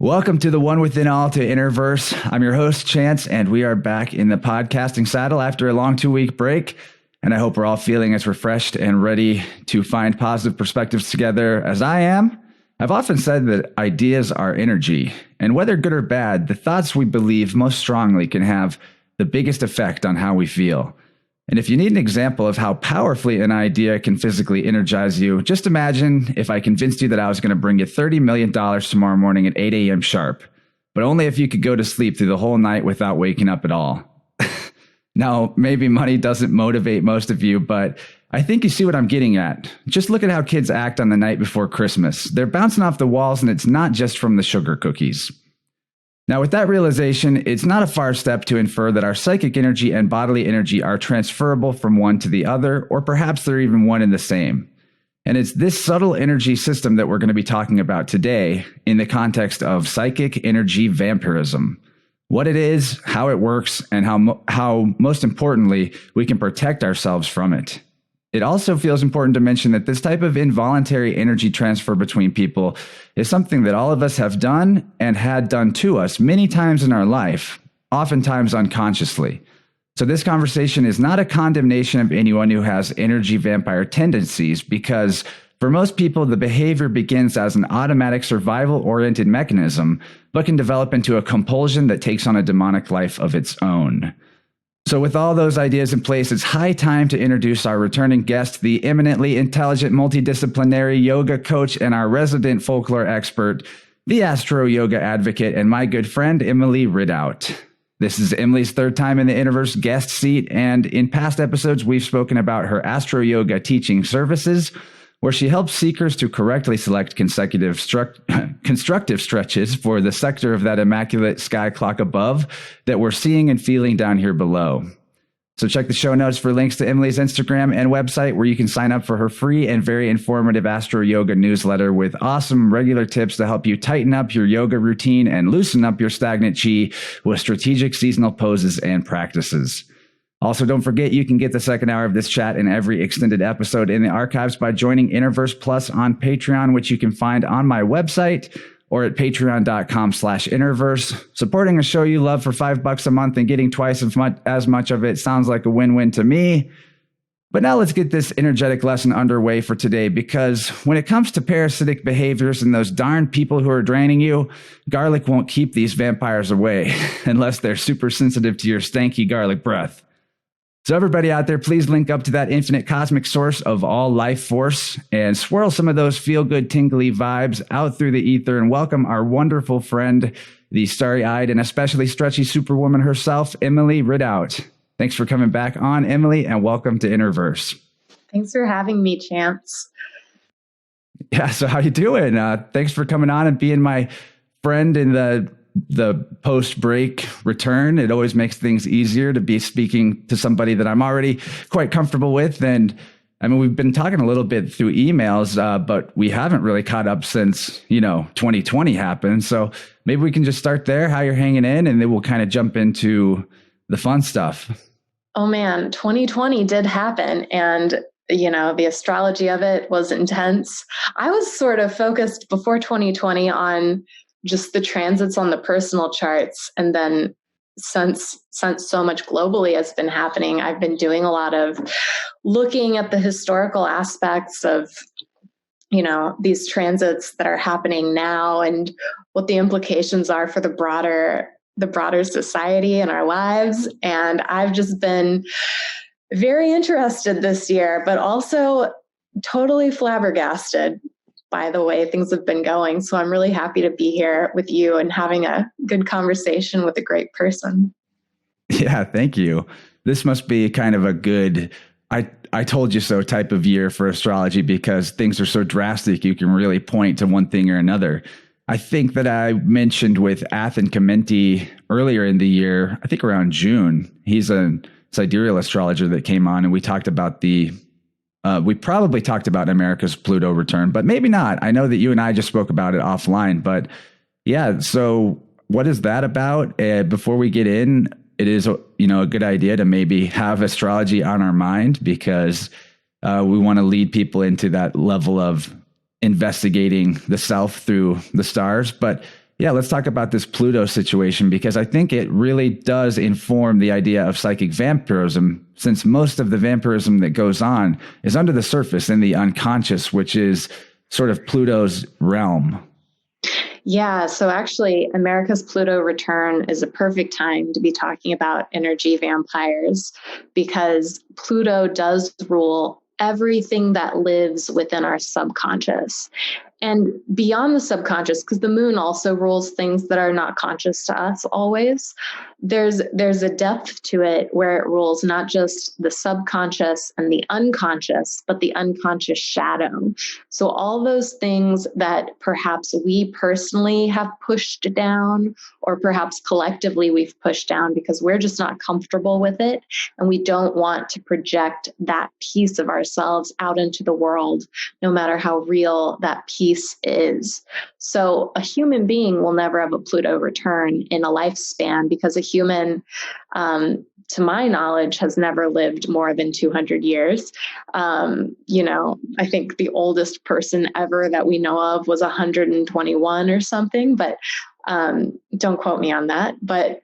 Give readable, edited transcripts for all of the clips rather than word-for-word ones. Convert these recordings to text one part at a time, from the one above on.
Welcome to the One Within All to InnerVerse. I'm your host, Chance, and we are back in the podcasting saddle after a long 2-week break. And I hope we're all feeling as refreshed and ready to find positive perspectives together as I am. I've often said that ideas are energy, and whether good or bad, the thoughts we believe most strongly can have the biggest effect on how we feel. And if you need an example of how powerfully an idea can physically energize you, just imagine if I convinced you that I was going to bring you $30 million tomorrow morning at 8 a.m. sharp, but only if you could go to sleep through the whole night without waking up at all. Now, maybe money doesn't motivate most of you, but I think you see what I'm getting at. Just look at how kids act on the night before Christmas. They're bouncing off the walls, and it's not just from the sugar cookies. Now, with that realization, it's not a far step to infer that our psychic energy and bodily energy are transferable from one to the other, or perhaps they're even one and the same. And it's this subtle energy system that we're going to be talking about today in the context of psychic energy vampirism. What it is, how it works, and how most importantly, we can protect ourselves from it. It also feels important to mention that this type of involuntary energy transfer between people is something that all of us have done and had done to us many times in our life, oftentimes unconsciously. So this conversation is not a condemnation of anyone who has energy vampire tendencies, because for most people, the behavior begins as an automatic survival-oriented mechanism, but can develop into a compulsion that takes on a demonic life of its own. So with all those ideas in place, it's high time to introduce our returning guest, the eminently intelligent multidisciplinary yoga coach and our resident folklore expert, the astro yoga advocate, and my good friend, Emily Ridout. This is Emily's third time in the InnerVerse guest seat, and in past episodes, we've spoken about her astro yoga teaching services, where she helps seekers to correctly select constructive stretches for the sector of that immaculate sky clock above that we're seeing and feeling down here below. So check the show notes for links to Emily's Instagram and website, where you can sign up for her free and very informative Astro Yoga newsletter with awesome regular tips to help you tighten up your yoga routine and loosen up your stagnant chi with strategic seasonal poses and practices. Also, don't forget you can get the second hour of this chat and every extended episode in the archives by joining InnerVerse Plus on Patreon, which you can find on my website or at patreon.com/InnerVerse. Supporting a show you love for $5 a month and getting twice as much of it sounds like a win-win to me. But now let's get this energetic lesson underway for today, because when it comes to parasitic behaviors and those darn people who are draining you, garlic won't keep these vampires away unless they're super sensitive to your stanky garlic breath. So everybody out there, please link up to that infinite cosmic source of all life force and swirl some of those feel-good, tingly vibes out through the ether and welcome our wonderful friend, the starry-eyed and especially stretchy superwoman herself, Emily Ridout. Thanks for coming back on, Emily, and welcome to InnerVerse. Thanks for having me, Chance. Yeah, so how you doing? Thanks for coming on and being my friend in the post-break return. It always makes things easier to be speaking to somebody that I'm already quite comfortable with. And I mean, we've been talking a little bit through emails, but we haven't really caught up since, 2020 happened. So maybe we can just start there, how you're hanging in, and then we'll kind of jump into the fun stuff. Oh man, 2020 did happen. And the astrology of it was intense. I was sort of focused before 2020 on just the transits on the personal charts. And then since so much globally has been happening, I've been doing a lot of looking at the historical aspects of, these transits that are happening now and what the implications are for the broader society and our lives. And I've just been very interested this year, but also totally flabbergasted by the way things have been going. So I'm really happy to be here with you and having a good conversation with a great person. Yeah, thank you. This must be kind of a good, I told you so type of year for astrology, because things are so drastic. You can really point to one thing or another. I think that I mentioned with Athen Comenti earlier in the year, I think around June, he's a sidereal astrologer that came on, and we talked about we probably talked about America's Pluto return, but maybe not. I know that you and I just spoke about it offline, but yeah. So what is that about? Before we get in, it is, a good idea to maybe have astrology on our mind, because we want to lead people into that level of investigating the self through the stars. But Yeah, let's talk about this Pluto situation, because I think it really does inform the idea of psychic vampirism, since most of the vampirism that goes on is under the surface in the unconscious, which is sort of Pluto's realm. Yeah, so actually, America's Pluto return is a perfect time to be talking about energy vampires, because Pluto does rule everything that lives within our subconscious. And beyond the subconscious, because the moon also rules things that are not conscious to us always, there's a depth to it where it rules not just the subconscious and the unconscious, but the unconscious shadow. So all those things that perhaps we personally have pushed down, or perhaps collectively we've pushed down because we're just not comfortable with it, and we don't want to project that piece of ourselves out into the world, no matter how real that piece is. So a human being will never have a Pluto return in a lifespan, because a human, to my knowledge, has never lived more than 200 years. I think the oldest person ever that we know of was 121 or something, but don't quote me on that. But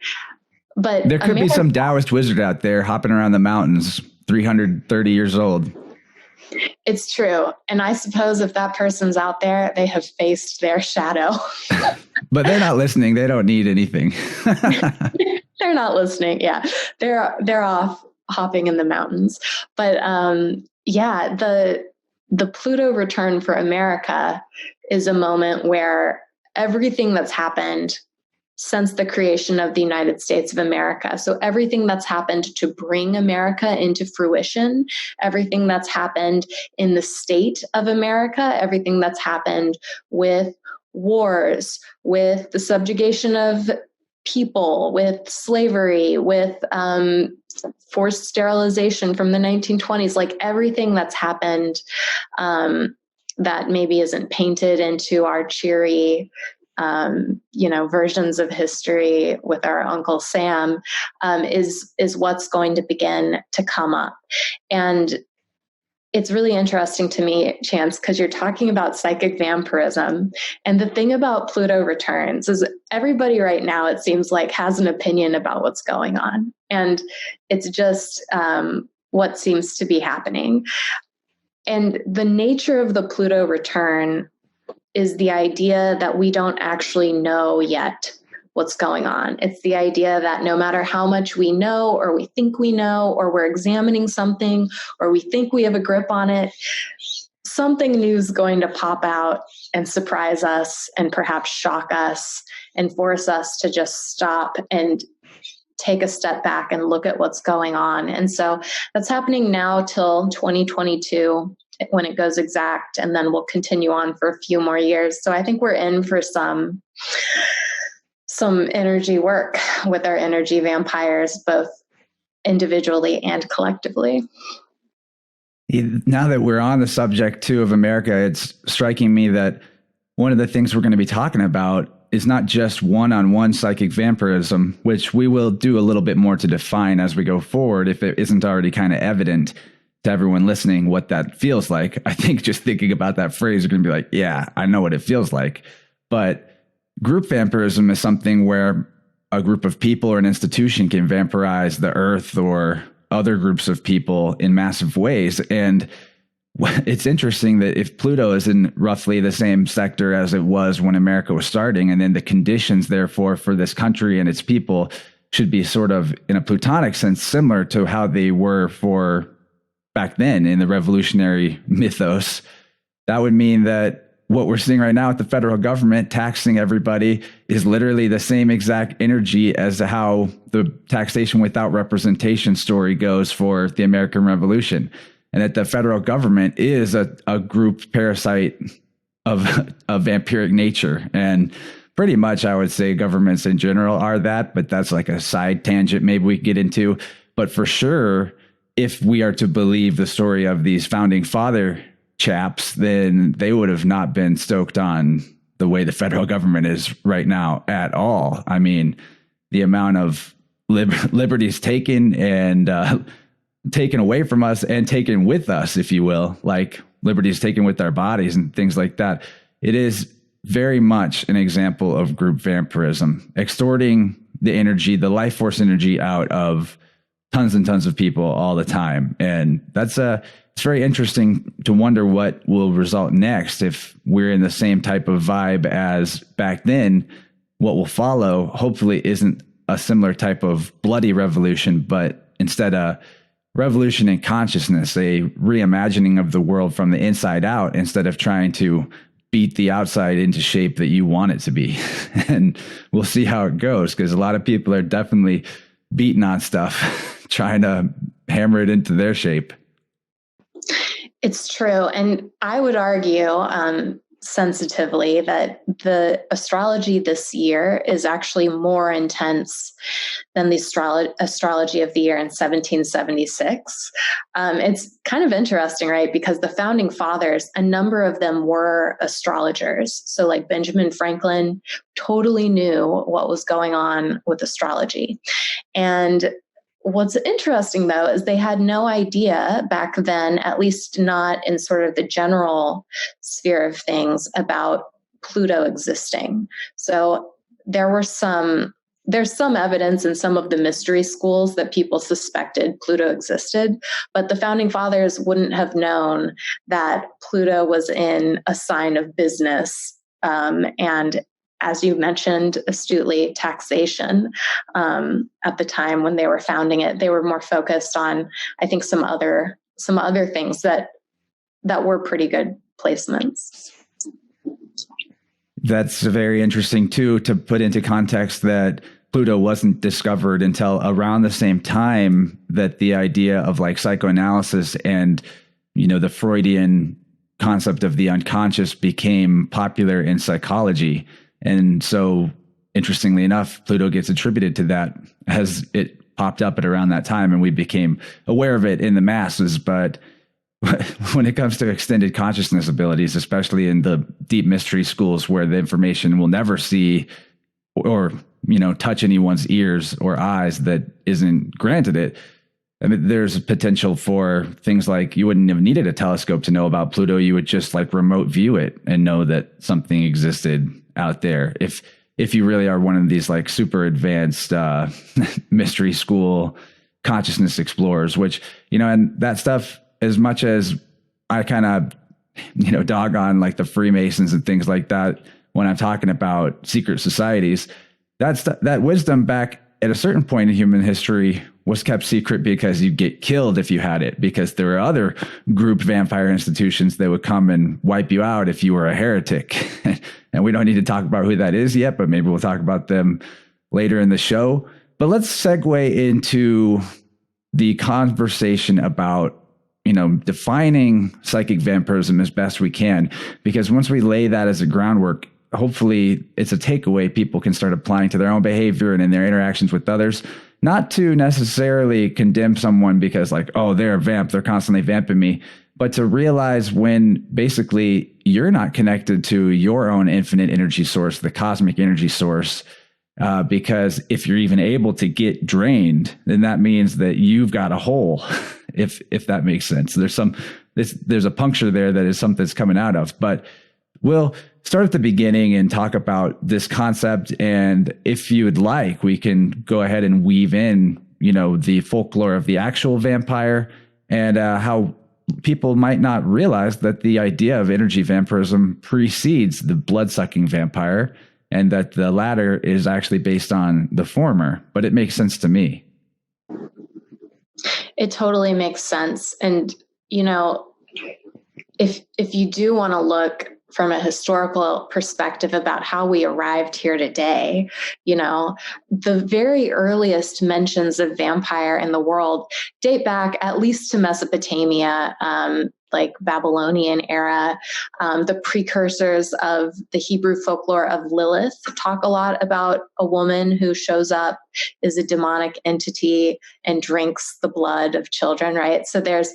there could be some Taoist wizard out there hopping around the mountains, 330 years old. It's true. And I suppose if that person's out there, they have faced their shadow. But they're not listening. They don't need anything. They're not listening. Yeah. They're off hopping in the mountains. But the Pluto return for America is a moment where everything that's happened since the creation of the United States of America. So everything that's happened to bring America into fruition, everything that's happened in the state of America, everything that's happened with wars, with the subjugation of people, with slavery, with forced sterilization from the 1920s, like everything that's happened that maybe isn't painted into our cheery versions of history with our Uncle Sam, is what's going to begin to come up. And it's really interesting to me, Chance, because you're talking about psychic vampirism. And the thing about Pluto returns is everybody right now, it seems like, has an opinion about what's going on. And it's just what seems to be happening. And the nature of the Pluto return is the idea that we don't actually know yet what's going on. It's the idea that no matter how much we know, or we think we know, or we're examining something, or we think we have a grip on it, something new is going to pop out and surprise us and perhaps shock us and force us to just stop and take a step back and look at what's going on. And so that's happening now till 2022. When it goes exact, and then we'll continue on for a few more years. So I think we're in for some energy work with our energy vampires, both individually and collectively. Now that we're on the subject too of America, it's striking me that one of the things we're going to be talking about is not just one-on-one psychic vampirism, which we will do a little bit more to define as we go forward, if it isn't already kind of evident to everyone listening what that feels like. I think just thinking about that phrase, you're going to be like, yeah, I know what it feels like. But group vampirism is something where a group of people or an institution can vampirize the earth or other groups of people in massive ways. And it's interesting that if Pluto is in roughly the same sector as it was when America was starting, and then the conditions, therefore, for this country and its people should be sort of, in a Plutonic sense, similar to how they were for back then in the revolutionary mythos, that would mean that what we're seeing right now with the federal government taxing everybody is literally the same exact energy as how the taxation without representation story goes for the American Revolution. And that the federal government is a group parasite of vampiric nature. And pretty much I would say governments in general are that, but that's like a side tangent maybe we could get into. But for sure, if we are to believe the story of these founding father chaps, then they would have not been stoked on the way the federal government is right now at all. I mean, the amount of liberties taken and taken away from us and taken with us, if you will, like liberties taken with our bodies and things like that. It is very much an example of group vampirism, extorting the energy, the life force energy out of tons and tons of people all the time. And it's very interesting to wonder what will result next if we're in the same type of vibe as back then. What will follow hopefully isn't a similar type of bloody revolution, but instead a revolution in consciousness, a reimagining of the world from the inside out instead of trying to beat the outside into shape that you want it to be. And we'll see how it goes, because a lot of people are definitely beating on stuff, trying to hammer it into their shape. It's true. And I would argue sensitively that the astrology this year is actually more intense than the astrology of the year in 1776. It's kind of interesting, right? Because the founding fathers, a number of them were astrologers. So like Benjamin Franklin totally knew what was going on with astrology. And what's interesting, though, is they had no idea back then, at least not in sort of the general sphere of things, about Pluto existing. So there's some evidence in some of the mystery schools that people suspected Pluto existed, but the founding fathers wouldn't have known that Pluto was in a sign of business, and as you mentioned astutely, taxation. At the time when they were founding it, they were more focused on, I think, some other things that were pretty good placements. That's very interesting too, to put into context that Pluto wasn't discovered until around the same time that the idea of like psychoanalysis and, the Freudian concept of the unconscious became popular in psychology. And so, interestingly enough, Pluto gets attributed to that as it popped up at around that time, and we became aware of it in the masses. But when it comes to extended consciousness abilities, especially in the deep mystery schools where the information will never see or, touch anyone's ears or eyes that isn't granted it, I mean, there's potential for things like you wouldn't have needed a telescope to know about Pluto. You would just like remote view it and know that something existed out there. If you really are one of these like super advanced mystery school consciousness explorers, which, and that stuff, as much as I kind of, dog on like the Freemasons and things like that when I'm talking about secret societies, that wisdom back at a certain point in human history was kept secret because you'd get killed if you had it, because there were other group vampire institutions that would come and wipe you out if you were a heretic. And we don't need to talk about who that is yet, but maybe we'll talk about them later in the show. But let's segue into the conversation about, defining psychic vampirism as best we can, because once we lay that as a groundwork, hopefully it's a takeaway people can start applying to their own behavior and in their interactions with others. Not to necessarily condemn someone because like, oh, they're a vamp, they're constantly vamping me, but to realize when basically you're not connected to your own infinite energy source, the cosmic energy source, because if you're even able to get drained, then that means that you've got a hole, if that makes sense. There's a puncture there that is something that's coming out of. But we'll start at the beginning and talk about this concept. And if you would like, we can go ahead and weave in, the folklore of the actual vampire and how people might not realize that the idea of energy vampirism precedes the blood-sucking vampire, and that the latter is actually based on the former. But it makes sense to me. It totally makes sense. And, if you do want to look from a historical perspective about how we arrived here today, the very earliest mentions of vampire in the world date back at least to Mesopotamia, like Babylonian era. The precursors of the Hebrew folklore of Lilith talk a lot about a woman who shows up, is a demonic entity, and drinks the blood of children, right? So there's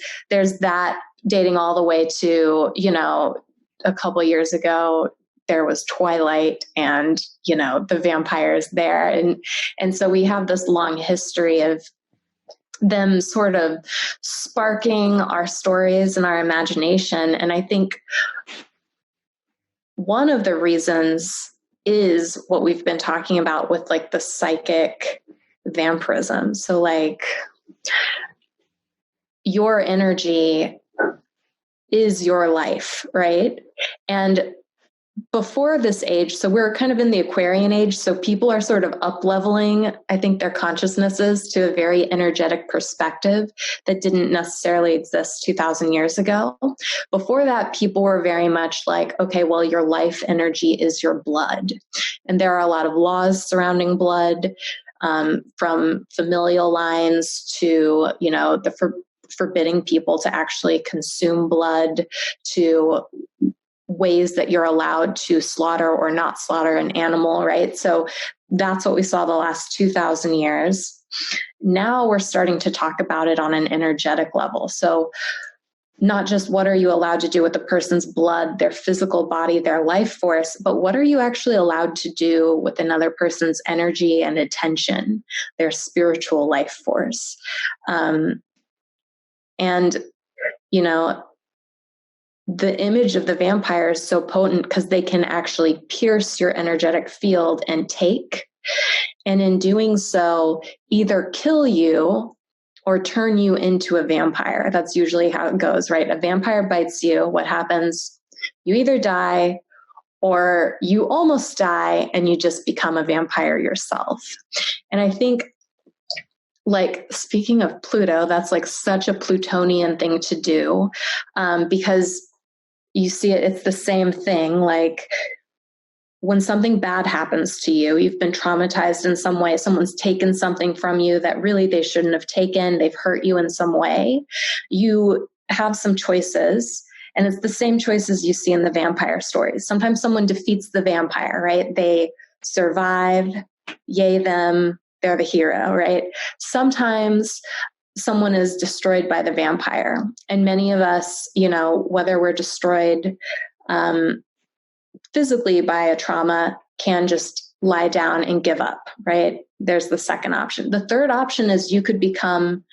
that dating all the way to, a couple of years ago, there was Twilight and, the vampires there. And so we have this long history of them sort of sparking our stories and our imagination. And I think one of the reasons is what we've been talking about with like the psychic vampirism. So like your energy is your life, right? And before this age, so we're kind of in the Aquarian age, so people are sort of up-leveling, I think, their consciousnesses to a very energetic perspective that didn't necessarily exist 2,000 years ago. Before that, people were very much like, okay, well, your life energy is your blood. And there are a lot of laws surrounding blood, from familial lines to, forbidding people to actually consume blood, to ways that you're allowed to slaughter or not slaughter an animal, right? So that's what we saw the last 2,000 years. Now we're starting to talk about it on an energetic level. So not just what are you allowed to do with a person's blood, their physical body, their life force, but what are you actually allowed to do with another person's energy and attention, their spiritual life force. The image of the vampire is so potent because they can actually pierce your energetic field and take. And in doing so, either kill you or turn you into a vampire. That's usually how it goes, right? A vampire bites you. What happens? You either die or you almost die and you just become a vampire yourself. And I think, like, speaking of Pluto, that's like such a Plutonian thing to do, because you see it's the same thing. Like when something bad happens to you, you've been traumatized in some way, someone's taken something from you that really they shouldn't have taken, they've hurt you in some way, you have some choices. And it's the same choices you see in the vampire stories. Sometimes someone defeats the vampire, right? They survive, yay them, they're the hero, right? Sometimes someone is destroyed by the vampire. And many of us, whether we're destroyed physically by a trauma, can just lie down and give up, right? There's the second option. The third option is you could become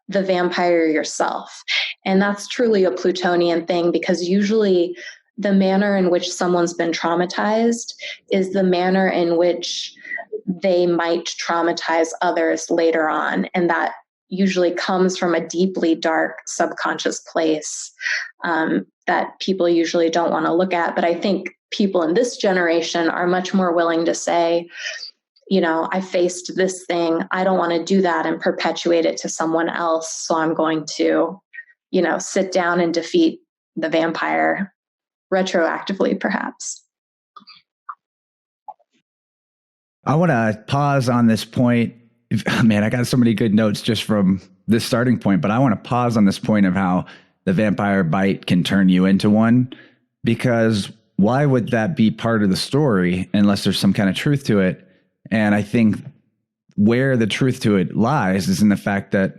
the vampire yourself. And that's truly a Plutonian thing, because usually the manner in which someone's been traumatized is the manner in which they might traumatize others later on. And that usually comes from a deeply dark subconscious place that people usually don't want to look at. But I think people in this generation are much more willing to say, I faced this thing. I don't want to do that and perpetuate it to someone else. So I'm going to, sit down and defeat the vampire retroactively, perhaps. I want to pause on this point. Man, I got so many good notes just from this starting point, but I want to pause on this point of how the vampire bite can turn you into one, because why would that be part of the story unless there's some kind of truth to it? And I think where the truth to it lies is in the fact that,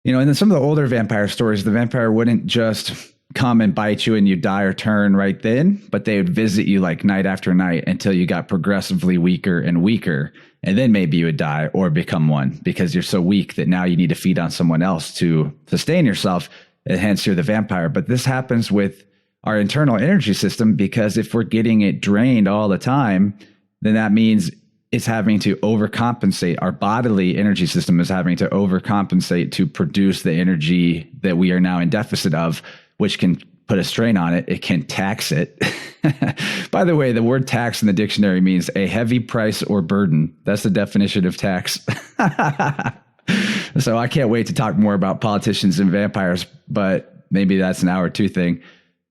in some of the older vampire stories, the vampire wouldn't just come and bite you and you die or turn right then, but they would visit you like night after night until you got progressively weaker and weaker. And then maybe you would die or become one, because you're so weak that now you need to feed on someone else to sustain yourself. And hence you're the vampire. But this happens with our internal energy system, because if we're getting it drained all the time, then that means it's having to overcompensate. Our bodily energy system is having to overcompensate to produce the energy that we are now in deficit of, which can put a strain on it. It can tax it. By the way, the word tax in the dictionary means a heavy price or burden. That's the definition of tax. So I can't wait to talk more about politicians and vampires, but maybe that's an hour or two thing.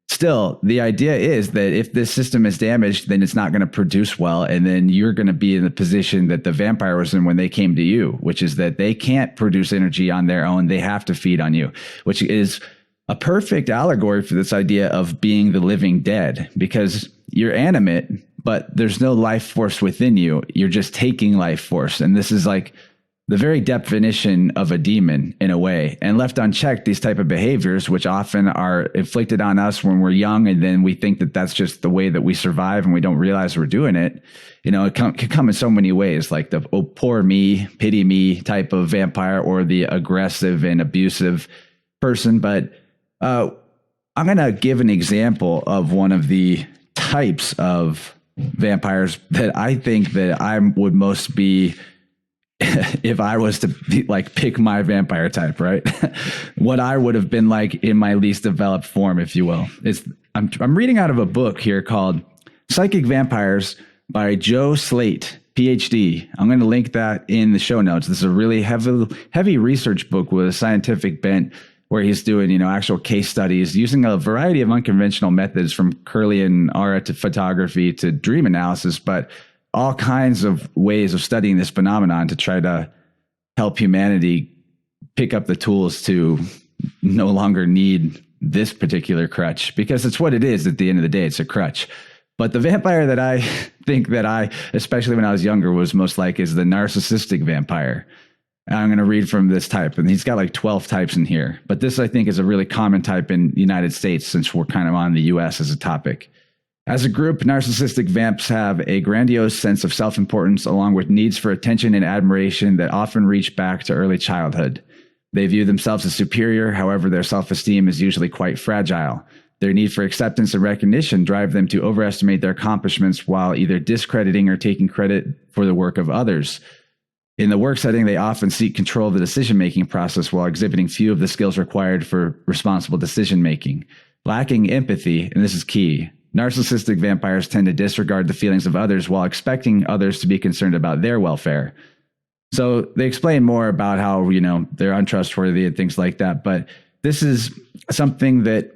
Still, the idea is that if this system is damaged, then it's not going to produce well. And then you're going to be in the position that the vampire was in when they came to you, which is that they can't produce energy on their own. They have to feed on you, which is a perfect allegory for this idea of being the living dead, because you're animate, but there's no life force within you. You're just taking life force. And this is like the very definition of a demon in a way. And left unchecked, these type of behaviors, which often are inflicted on us when we're young, and then we think that that's just the way that we survive and we don't realize we're doing it. It can come in so many ways, like the, oh, poor me, pity me type of vampire, or the aggressive and abusive person. But I'm going to give an example of one of the types of vampires that I think that I would most be if I was to pick my vampire type, right? What I would have been like in my least developed form, if you will. I'm reading out of a book here called Psychic Vampires by Joe Slate, PhD. I'm going to link that in the show notes. This is a really heavy research book with a scientific bent where he's doing, actual case studies using a variety of unconventional methods from Kirlian aura to photography to dream analysis, but all kinds of ways of studying this phenomenon to try to help humanity pick up the tools to no longer need this particular crutch, because it's what it is at the end of the day. It's a crutch. But the vampire that I think that I, especially when I was younger, was most like is the narcissistic vampire. And I'm going to read from this type, and he's got like 12 types in here. But this, I think, is a really common type in the United States, since we're kind of on the US as a topic. As a group, narcissistic vamps have a grandiose sense of self-importance along with needs for attention and admiration that often reach back to early childhood. They view themselves as superior, however, their self-esteem is usually quite fragile. Their need for acceptance and recognition drive them to overestimate their accomplishments while either discrediting or taking credit for the work of others. In the work setting, they often seek control of the decision-making process while exhibiting few of the skills required for responsible decision-making. Lacking empathy, and this is key, narcissistic vampires tend to disregard the feelings of others while expecting others to be concerned about their welfare. So they explain more about how, they're untrustworthy and things like that. But this is something that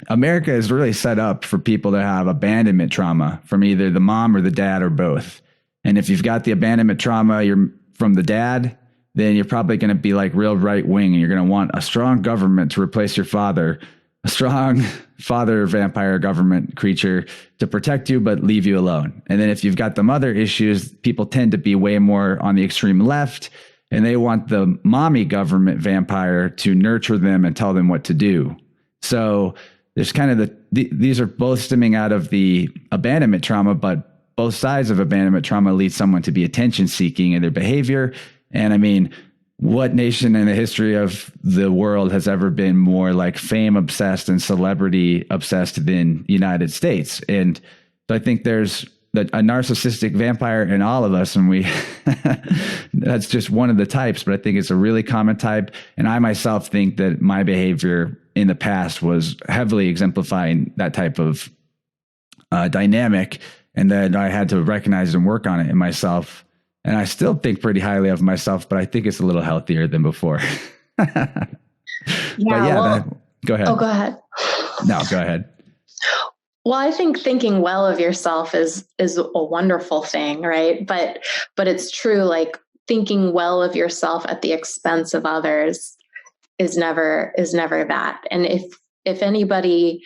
America is really set up for people that have abandonment trauma from either the mom or the dad or both. And if you've got the abandonment trauma, you're from the dad, then you're probably going to be like real right wing, and you're going to want a strong government to replace your father, a strong father vampire government creature to protect you but leave you alone. And then if you've got the mother issues, people tend to be way more on the extreme left, and they want the mommy government vampire to nurture them and tell them what to do. So there's kind of these are both stemming out of the abandonment trauma, but both sides of abandonment trauma lead someone to be attention seeking in their behavior. And I mean, what nation in the history of the world has ever been more like fame obsessed and celebrity obsessed than the United States? And so I think there's a narcissistic vampire in all of us, and that's just one of the types, but I think it's a really common type. And I myself think that my behavior in the past was heavily exemplifying that type of dynamic, and that I had to recognize and work on it in myself. And I still think pretty highly of myself, but I think it's a little healthier than before. Go ahead. Oh, go ahead. No, go ahead. Well, I think thinking well of yourself is a wonderful thing, right? But it's true, like thinking well of yourself at the expense of others is never that. And if anybody,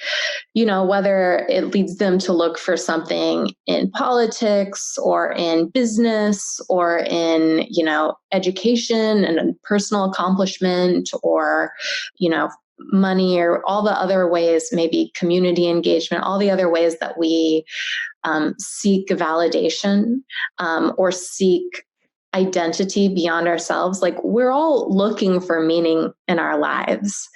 whether it leads them to look for something in politics or in business or in, education and personal accomplishment or, money or all the other ways, maybe community engagement, all the other ways that we seek validation or seek identity beyond ourselves, like we're all looking for meaning in our lives.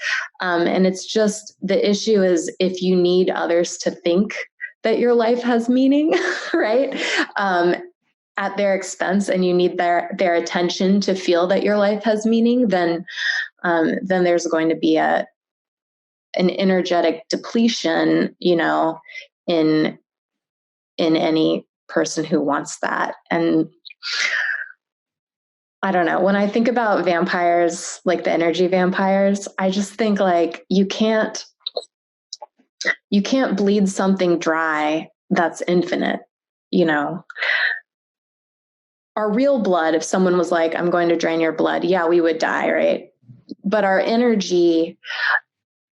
And it's just, the issue is if you need others to think that your life has meaning, right? At their expense, and you need their attention to feel that your life has meaning, then there's going to be an energetic depletion, in any person who wants that. And I don't know, when I think about vampires, like the energy vampires, I just think like you can't bleed something dry that's infinite, Our real blood, if someone was like, I'm going to drain your blood, yeah, we would die, right? But our energy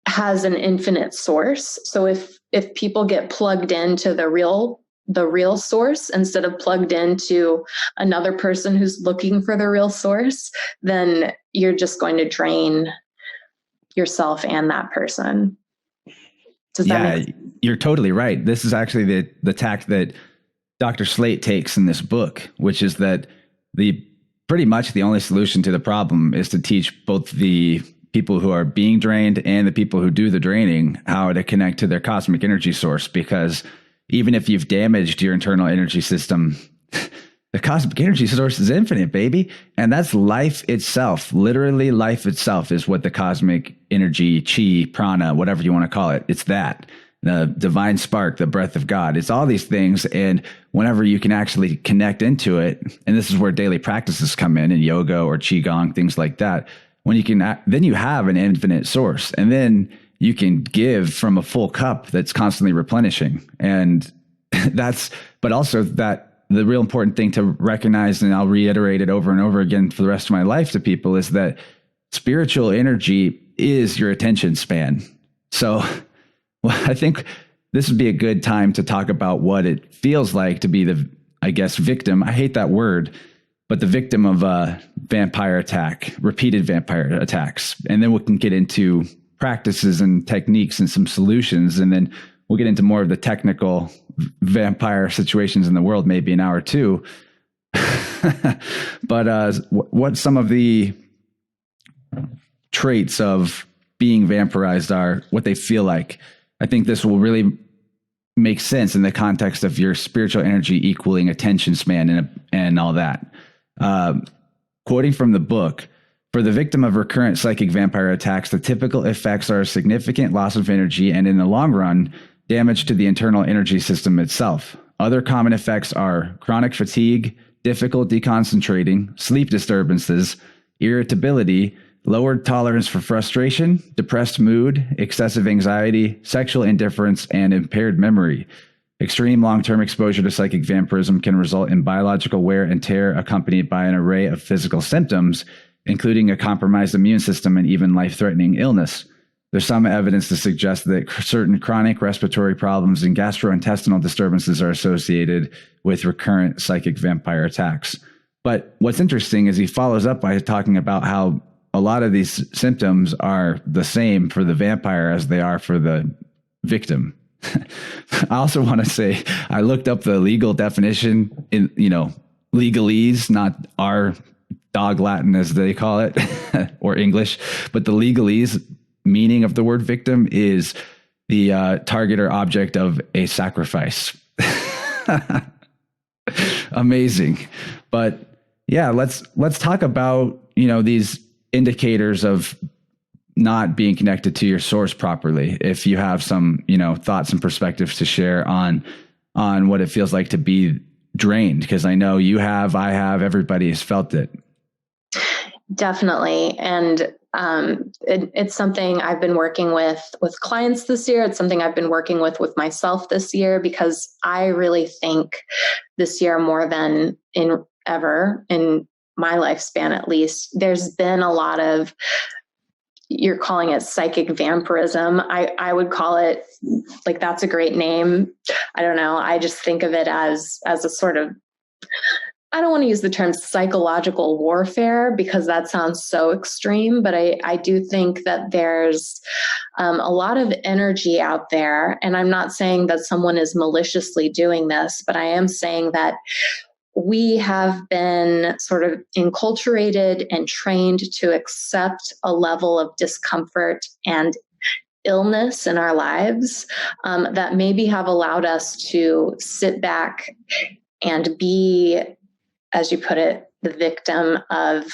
has an infinite source. So if people get plugged into the real source instead of plugged into another person who's looking for the real source, then you're just going to drain yourself and that person. Does that make sense? You're totally right. This is actually the tack that Dr. Slate takes in this book, which is that pretty much the only solution to the problem is to teach both the people who are being drained and the people who do the draining how to connect to their cosmic energy source. Because even if you've damaged your internal energy system, the cosmic energy source is infinite, baby. And that's life itself. Literally, life itself is what the cosmic energy, chi, prana, whatever you want to call it. It's that. The divine spark, the breath of God. It's all these things. And whenever you can actually connect into it, and this is where daily practices come in yoga or qigong, things like that. When you can, then you have an infinite source. And then you can give from a full cup that's constantly replenishing. And but also that the real important thing to recognize, and I'll reiterate it over and over again for the rest of my life to people, is that spiritual energy is your attention span. So I think this would be a good time to talk about what it feels like to be the, I guess, victim. I hate that word, but the victim of a vampire attack, repeated vampire attacks. And then we can get into practices and techniques and some solutions. And then we'll get into more of the technical vampire situations in the world, maybe an hour or two. But what some of the traits of being vampirized are, what they feel like. I think this will really make sense in the context of your spiritual energy equaling attention span and all that. Quoting from the book, for the victim of recurrent psychic vampire attacks, the typical effects are a significant loss of energy and, in the long run, damage to the internal energy system itself. Other common effects are chronic fatigue, difficulty concentrating, sleep disturbances, irritability, lowered tolerance for frustration, depressed mood, excessive anxiety, sexual indifference, and impaired memory. Extreme long-term exposure to psychic vampirism can result in biological wear and tear accompanied by an array of physical symptoms, including a compromised immune system and even life-threatening illness. There's some evidence to suggest that certain chronic respiratory problems and gastrointestinal disturbances are associated with recurrent psychic vampire attacks. But what's interesting is he follows up by talking about how a lot of these symptoms are the same for the vampire as they are for the victim. I also want to say, I looked up the legal definition in, legalese, not our dog Latin as they call it, or English, but the legalese meaning of the word victim is the target or object of a sacrifice. Amazing. But yeah, let's talk about, these indicators of not being connected to your source properly. If you have some, thoughts and perspectives to share on what it feels like to be drained, because I know you have, I have, everybody has felt it. Definitely. And it's something I've been working with clients this year. It's something I've been working with myself this year, because I really think this year, more than ever in my lifespan, at least, there's been a lot of, you're calling it psychic vampirism. I would call it, like, that's a great name. I don't know. I just think of it as a sort of, I don't want to use the term psychological warfare because that sounds so extreme, but I do think that there's a lot of energy out there. And I'm not saying that someone is maliciously doing this, but I am saying that we have been sort of enculturated and trained to accept a level of discomfort and illness in our lives that maybe have allowed us to sit back and be, as you put it, the victim of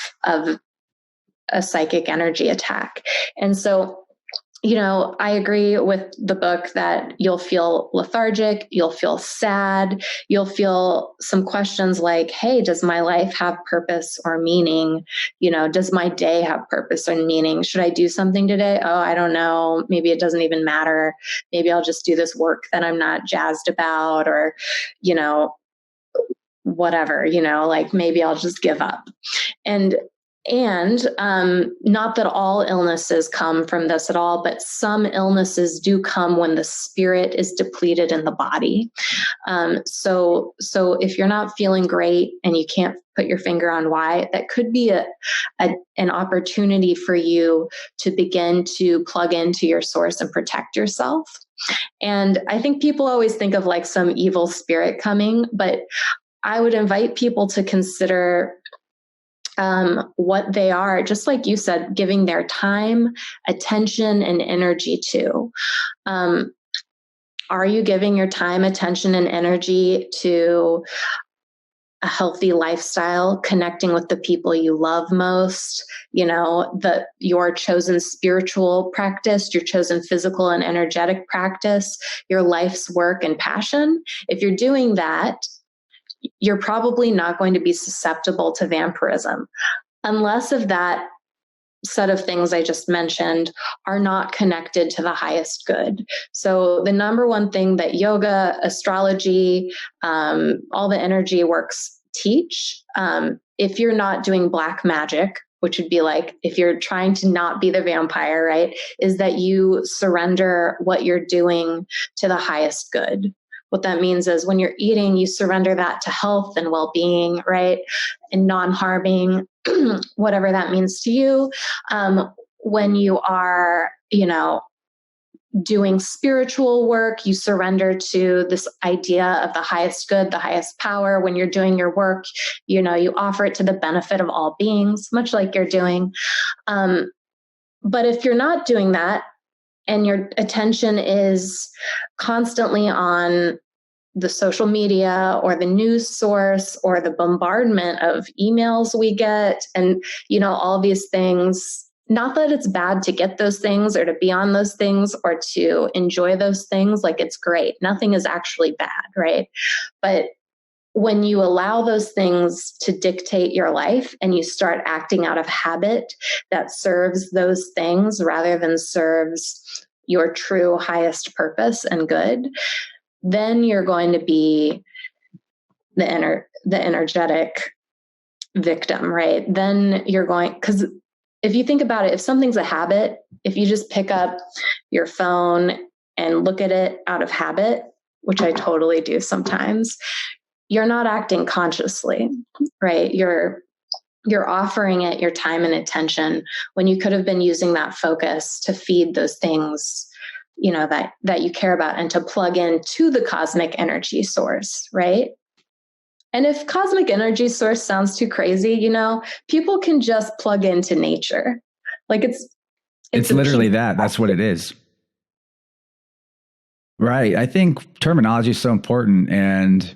a psychic energy attack. And so, I agree with the book that you'll feel lethargic, you'll feel sad, you'll feel some questions like, hey, does my life have purpose or meaning? Does my day have purpose or meaning? Should I do something today? Oh, I don't know. Maybe it doesn't even matter. Maybe I'll just do this work that I'm not jazzed about, or, whatever, like maybe I'll just give up. And not that all illnesses come from this at all, but some illnesses do come when the spirit is depleted in the body. So if you're not feeling great and you can't put your finger on why, that could be an opportunity for you to begin to plug into your source and protect yourself. And I think people always think of like some evil spirit coming, but I would invite people to consider what they are, just like you said, giving their time, attention, and energy to. Are you giving your time, attention, and energy to a healthy lifestyle, connecting with the people you love most, your chosen spiritual practice, your chosen physical and energetic practice, your life's work and passion? If you're doing that, you're probably not going to be susceptible to vampirism, unless if that set of things I just mentioned are not connected to the highest good. So the number one thing that yoga, astrology, all the energy works teach, if you're not doing black magic, which would be like if you're trying to not be the vampire, right, is that you surrender what you're doing to the highest good. What that means is when you're eating, you surrender that to health and well-being, right? And non-harming, whatever that means to you. When you are, doing spiritual work, you surrender to this idea of the highest good, the highest power. When you're doing your work, you offer it to the benefit of all beings, much like you're doing. But if you're not doing that, and your attention is constantly on the social media or the news source or the bombardment of emails we get, and, all these things, not that it's bad to get those things or to be on those things or to enjoy those things, like it's great. Nothing is actually bad, right? But when you allow those things to dictate your life and you start acting out of habit that serves those things rather than serves your true highest purpose and good, then you're going to be the energetic victim, right? Then you're going, because if you think about it, if something's a habit, if you just pick up your phone and look at it out of habit, which I totally do sometimes, you're not acting consciously, right? You're offering it your time and attention when you could have been using that focus to feed those things, that you care about and to plug into the cosmic energy source, right? And if cosmic energy source sounds too crazy, people can just plug into nature. Like it's literally that. That's what it is. Right. I think terminology is so important. And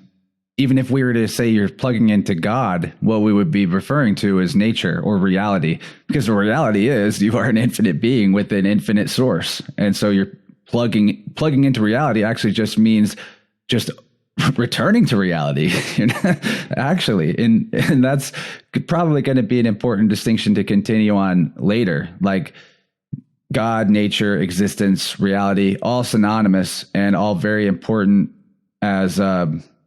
even if we were to say you're plugging into God, what we would be referring to is nature or reality, because the reality is you are an infinite being with an infinite source. And so you're plugging into reality actually just means just returning to reality, actually. And that's probably going to be an important distinction to continue on later. Like God, nature, existence, reality, all synonymous and all very important as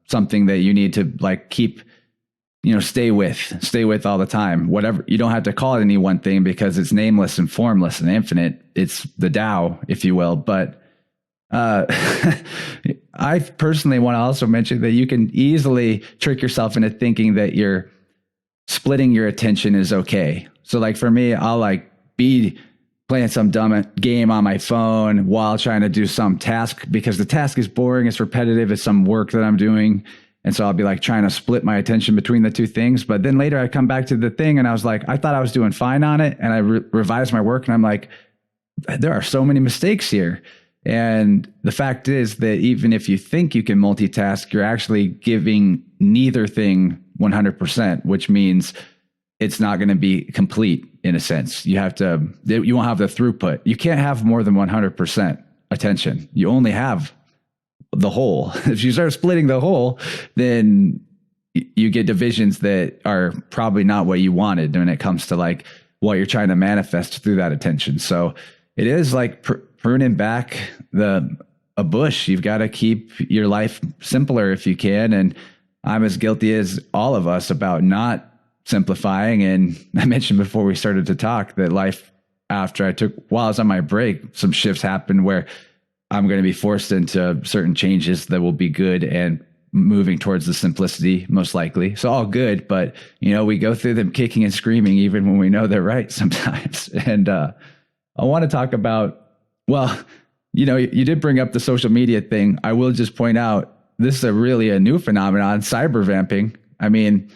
something that you need to keep, stay with all the time. Whatever, you don't have to call it any one thing because it's nameless and formless and infinite. It's the Tao, if you will. But I personally want to also mention that you can easily trick yourself into thinking that you're splitting your attention is okay. So for me, I'll be playing some dumb game on my phone while trying to do some task because the task is boring, it's repetitive, it's some work that I'm doing. And so I'll be trying to split my attention between the two things. But then later I come back to the thing and I was I thought I was doing fine on it. And I revised my work and I'm there are so many mistakes here. And the fact is that even if you think you can multitask, you're actually giving neither thing 100%, which means it's not going to be complete in a sense. You won't have the throughput. You can't have more than 100% attention. You only have the whole. If you start splitting the whole, then you get divisions that are probably not what you wanted when it comes to what you're trying to manifest through that attention. So it is pruning back a bush. You've got to keep your life simpler if you can. And I'm as guilty as all of us about not simplifying. And I mentioned before we started to talk that life while I was on my break, some shifts happened where I'm going to be forced into certain changes that will be good and moving towards the simplicity, most likely. So all good, but we go through them kicking and screaming even when we know they're right sometimes. And I want to talk about, you did bring up the social media thing. I will just point out, this is really a new phenomenon, cyber vamping. I mean,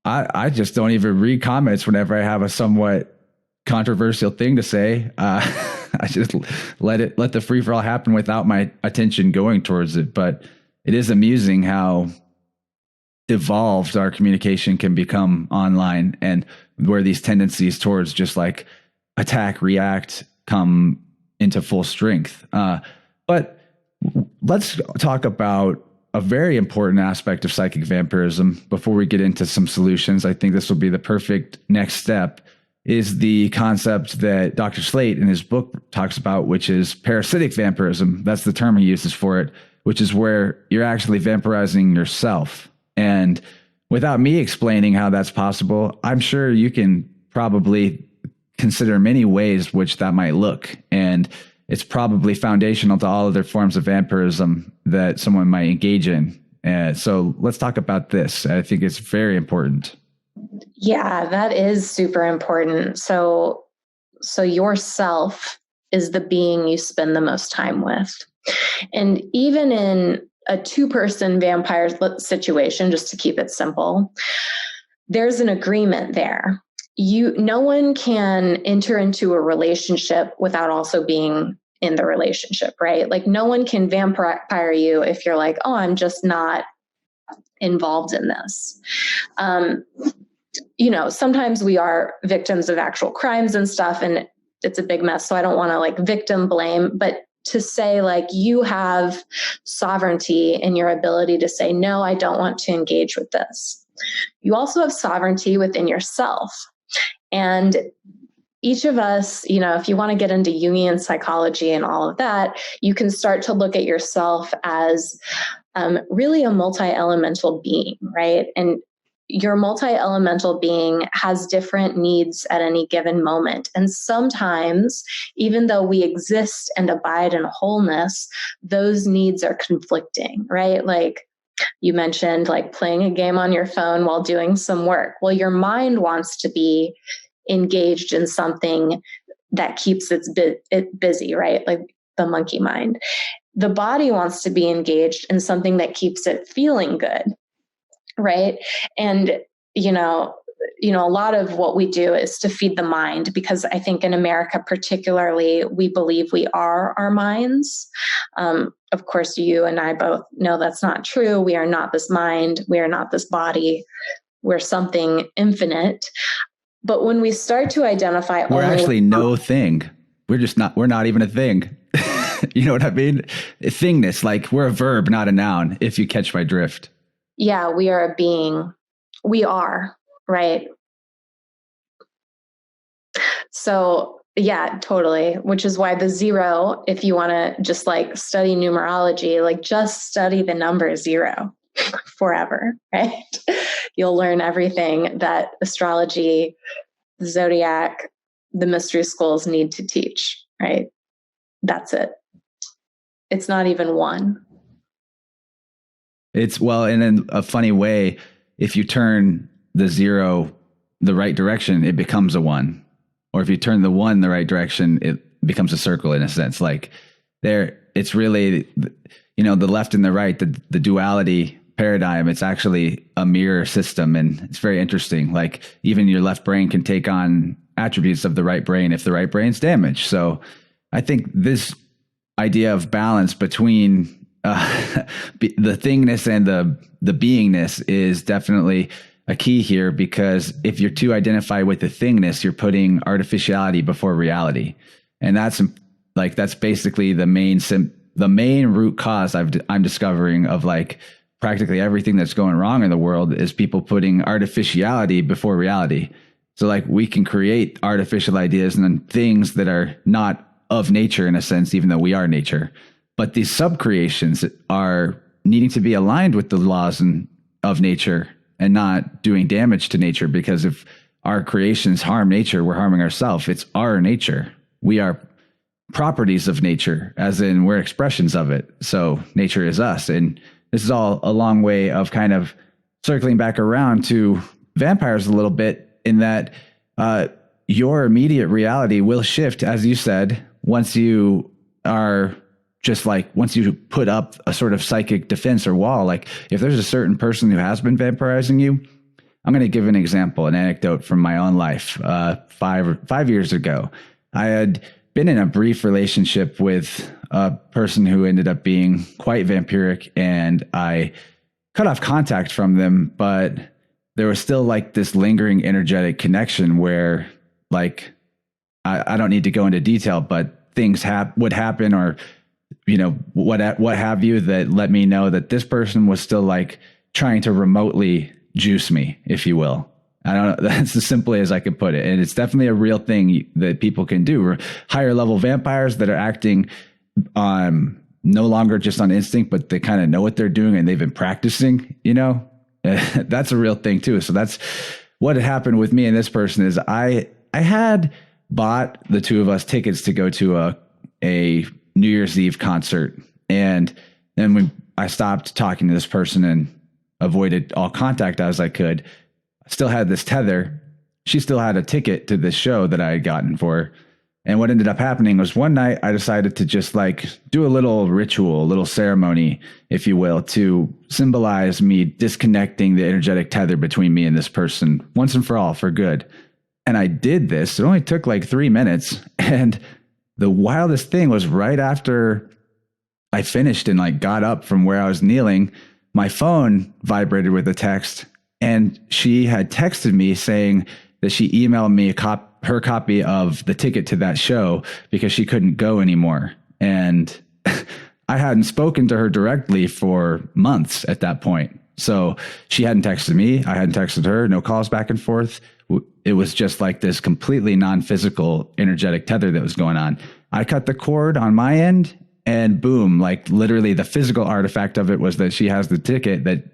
I just don't even read comments whenever I have a somewhat controversial thing to say. I just let the free for all happen without my attention going towards it. But it is amusing how evolved our communication can become online, and where these tendencies towards just like attack, react come into full strength. But let's talk about a very important aspect of psychic vampirism before we get into some solutions. I think this will be the perfect next step, is the concept that Dr. Slate in his book talks about, which is parasitic vampirism. That's the term he uses for it, which is where you're actually vampirizing yourself. And without me explaining how that's possible, I'm sure you can probably consider many ways which that might look. And it's probably foundational to all other forms of vampirism that someone might engage in. So let's talk about this. I think it's very important. Yeah, that is super important. So yourself is the being you spend the most time with. And even in a 2-person vampire situation, just to keep it simple, there's an agreement there. No one can enter into a relationship without also being in the relationship, right? Like no one can vampire you if you're like, oh, I'm just not involved in this. Sometimes we are victims of actual crimes and stuff, and it's a big mess. So I don't want to like victim blame, but to say like you have sovereignty in your ability to say, no, I don't want to engage with this. You also have sovereignty within yourself. And each of us, if you want to get into Jungian psychology and all of that, you can start to look at yourself as really a multi-elemental being, right? And your multi-elemental being has different needs at any given moment. And sometimes, even though we exist and abide in wholeness, those needs are conflicting, right? Like you mentioned, like playing a game on your phone while doing some work. Well, your mind wants to be engaged in something that keeps it busy, right? Like the monkey mind. The body wants to be engaged in something that keeps it feeling good, right? And, a lot of what we do is to feed the mind, because I think in America particularly, we believe we are our minds. Of course, you and I both know that's not true. We are not this mind. We are not this body. We're something infinite. But when we start to identify, we're actually no thing. We're not even a thing. You know what I mean? Thingness, like we're a verb, not a noun, if you catch my drift. Yeah, we are a being. We are, right? So yeah, totally. Which is why the 0, if you want to just like study numerology, like just study the number 0 forever, right? You'll learn everything that astrology, zodiac, the mystery schools need to teach, right? That's it. It's not even 1. It's and in a funny way, if you turn the 0 the right direction, it becomes a 1. Or if you turn the 1 the right direction, it becomes a circle in a sense. Like it's really, the left and the right, the duality paradigm, it's actually a mirror system. And it's very interesting. Like even your left brain can take on attributes of the right brain if the right brain's damaged. So I think this idea of balance between the thingness and the beingness is definitely a key here, because if you're too identified with the thingness, you're putting artificiality before reality. And that's basically the main root cause I'm discovering of like practically everything that's going wrong in the world is people putting artificiality before reality. So like we can create artificial ideas and then things that are not of nature in a sense, even though we are nature. But these sub-creations are needing to be aligned with the laws of nature and not doing damage to nature, because if our creations harm nature, we're harming ourselves. It's our nature. We are properties of nature, as in we're expressions of it. So nature is us. And this is all a long way of kind of circling back around to vampires a little bit, in that your immediate reality will shift, as you said, once you put up a sort of psychic defense or wall. Like if there's a certain person who has been vampirizing you, I'm going to give an example, an anecdote from my own life. 5 years ago, I had been in a brief relationship with a person who ended up being quite vampiric, and I cut off contact from them, but there was still like this lingering energetic connection where, like, I don't need to go into detail, but things would happen, or what have you, that let me know that this person was still like trying to remotely juice me, if you will. I don't know. That's as simply as I could put it. And it's definitely a real thing that people can do. Higher level vampires that are acting no longer just on instinct, but they kind of know what they're doing and they've been practicing, that's a real thing too. So that's what had happened with me and this person. Is I had bought the two of us tickets to go to a New Year's Eve concert. And then when I stopped talking to this person and avoided all contact as I could, I still had this tether. She still had a ticket to this show that I had gotten for her. And what ended up happening was one night I decided to just like do a little ritual, a little ceremony, if you will, to symbolize me disconnecting the energetic tether between me and this person once and for all, for good. And I did this. It only took like 3 minutes. And the wildest thing was right after I finished and like got up from where I was kneeling, my phone vibrated with a text, and she had texted me saying that she emailed me her copy of the ticket to that show because she couldn't go anymore. And I hadn't spoken to her directly for months at that point. So she hadn't texted me. I hadn't texted her, no calls back and forth. It was just like this completely non-physical energetic tether that was going on. I cut the cord on my end, and boom, like literally the physical artifact of it was that she has the ticket that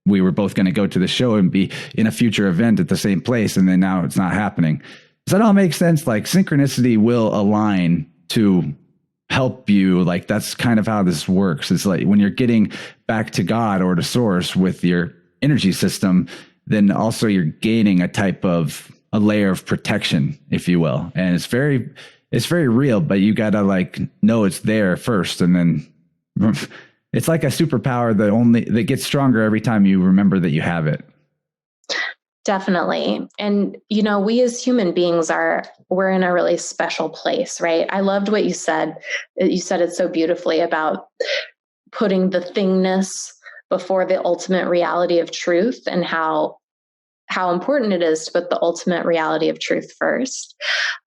we were both going to go to the show and be in a future event at the same place. And then now it's not happening. Does that all make sense? Like synchronicity will align to help you. Like that's kind of how this works. It's like when you're getting back to God or to source with your energy system, then also you're gaining a layer of protection, if you will. And it's very real, but you gotta like know it's there first. And then it's like a superpower that gets stronger every time you remember that you have it. Definitely. And, we as human beings we're in a really special place, right? I loved what you said. You said it so beautifully about putting the thingness before the ultimate reality of truth, and how important it is to put the ultimate reality of truth first.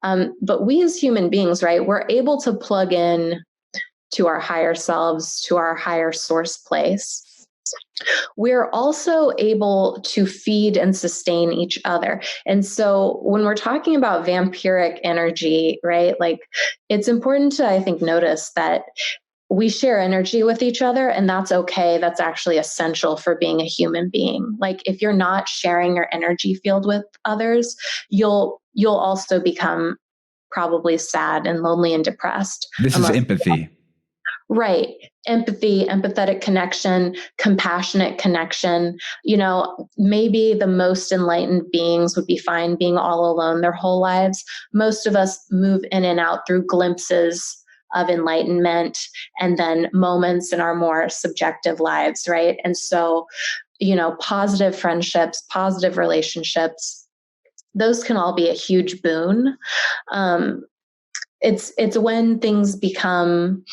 But we as human beings, right, we're able to plug in to our higher selves, to our higher source place. We're also able to feed and sustain each other. And so when we're talking about vampiric energy, right, like it's important to, I think, notice that we share energy with each other, and that's okay. That's actually essential for being a human being. Like if you're not sharing your energy field with others, you'll also become probably sad and lonely and depressed. This is empathy. Right. Empathy, empathetic connection, compassionate connection. Maybe the most enlightened beings would be fine being all alone their whole lives. Most of us move in and out through glimpses of enlightenment and then moments in our more subjective lives, right? And so, positive friendships, positive relationships, those can all be a huge boon. It's when things become,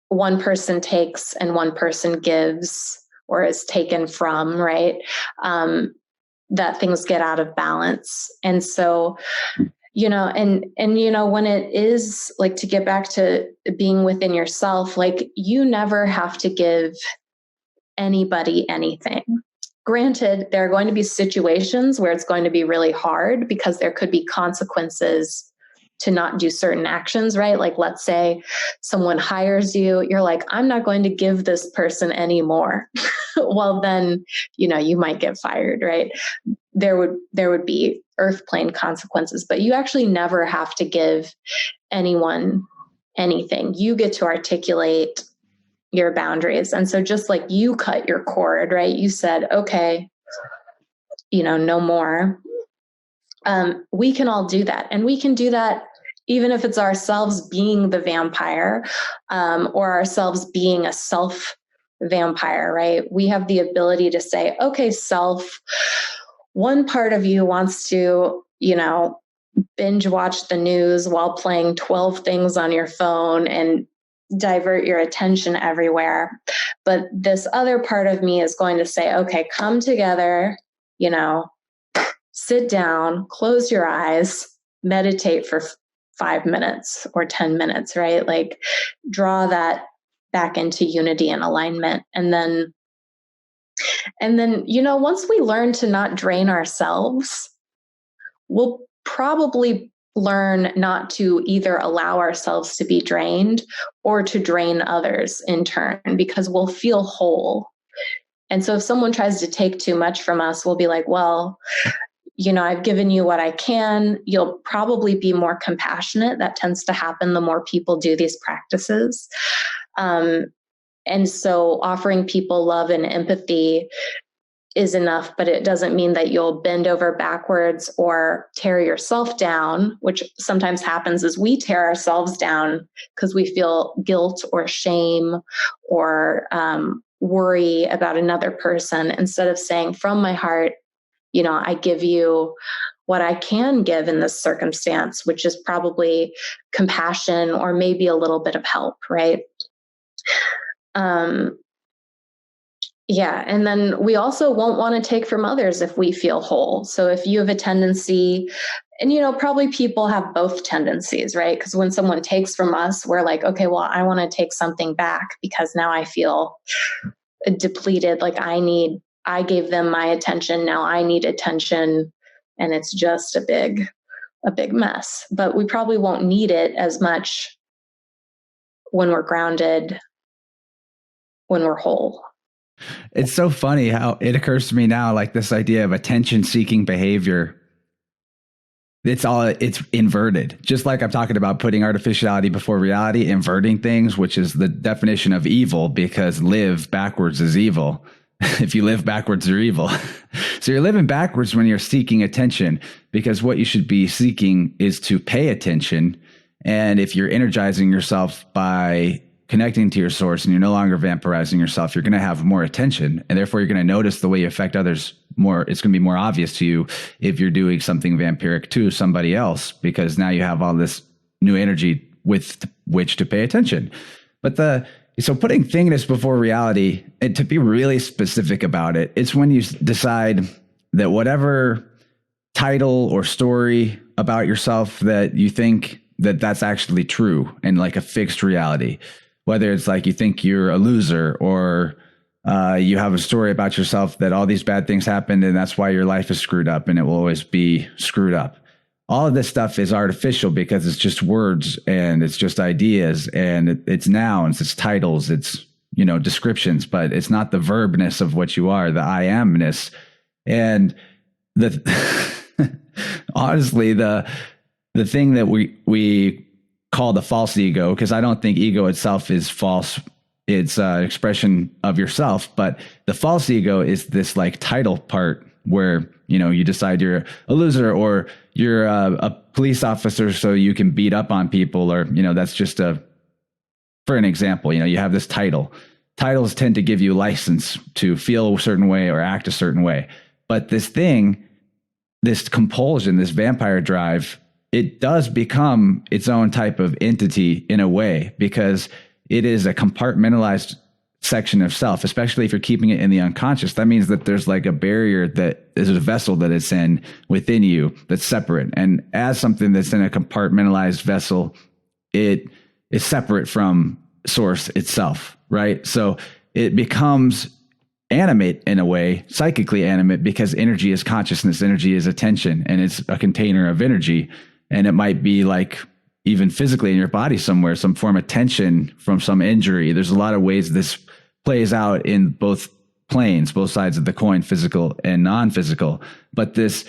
one person takes and one person gives or is taken from, right? That things get out of balance. And so, when it is like, to get back to being within yourself, like you never have to give anybody anything. Granted, there are going to be situations where it's going to be really hard because there could be consequences to not do certain actions, right? Like let's say someone hires you, you're like, I'm not going to give this person any more. Well, then, you might get fired, right? There would be earth plane consequences, but you actually never have to give anyone anything. You get to articulate your boundaries. And so just like you cut your cord, right? You said, okay, no more. We can all do that. And we can do that even if it's ourselves being the vampire, or ourselves being a self vampire, right? We have the ability to say, okay, self, one part of you wants to, binge watch the news while playing 12 things on your phone and divert your attention everywhere. But this other part of me is going to say, okay, come together, sit down, close your eyes, meditate for 5 minutes or 10 minutes, right? Like draw that back into unity and alignment. And then, once we learn to not drain ourselves, we'll probably learn not to either allow ourselves to be drained or to drain others in turn, because we'll feel whole. And so if someone tries to take too much from us, we'll be like, well, I've given you what I can. You'll probably be more compassionate. That tends to happen the more people do these practices. And so offering people love and empathy is enough, but it doesn't mean that you'll bend over backwards or tear yourself down, which sometimes happens as we tear ourselves down because we feel guilt or shame or worry about another person, instead of saying from my heart, I give you what I can give in this circumstance, which is probably compassion or maybe a little bit of help, right? Yeah. And then we also won't want to take from others if we feel whole. So if you have a tendency, and, probably people have both tendencies, right? Because when someone takes from us, we're like, okay, well, I want to take something back because now I feel depleted. Like I gave them my attention. Now I need attention. And it's just a big mess, but we probably won't need it as much when we're grounded, when we're whole. It's so funny how it occurs to me now, like this idea of attention-seeking behavior. It's inverted. Just like I'm talking about putting artificiality before reality, inverting things, which is the definition of evil, because live backwards is evil. If you live backwards, you're evil. So you're living backwards when you're seeking attention, because what you should be seeking is to pay attention. And if you're energizing yourself by connecting to your source and you're no longer vampirizing yourself, you're going to have more attention, and therefore you're going to notice the way you affect others more. It's going to be more obvious to you if you're doing something vampiric to somebody else, because now you have all this new energy with which to pay attention. But so putting thingness before reality, and to be really specific about it, it's when you decide that whatever title or story about yourself that you think that's actually true and like a fixed reality. Whether it's like you think you're a loser, or you have a story about yourself that all these bad things happened and that's why your life is screwed up and it will always be screwed up. All of this stuff is artificial because it's just words and it's just ideas and it's nouns, it's titles, it's, descriptions, but it's not the verbness of what you are, the I amness. And honestly, the thing that we call the false ego, because I don't think ego itself is false. It's an expression of yourself. But the false ego is this like title part where, you decide you're a loser, or you're a police officer so you can beat up on people, or, that's just for an example, you have this title. Titles tend to give you license to feel a certain way or act a certain way. But this compulsion, this vampire drive, it does become its own type of entity in a way, because it is a compartmentalized section of self, especially if you're keeping it in the unconscious. That means that there's like a barrier, that is a vessel that it's in within you that's separate. And as something that's in a compartmentalized vessel, it is separate from source itself, right? So it becomes animate in a way, psychically animate, because energy is consciousness, energy is attention, and it's a container of energy. And it might be like even physically in your body somewhere, some form of tension from some injury. There's a lot of ways this plays out in both planes, both sides of the coin, physical and non-physical. But this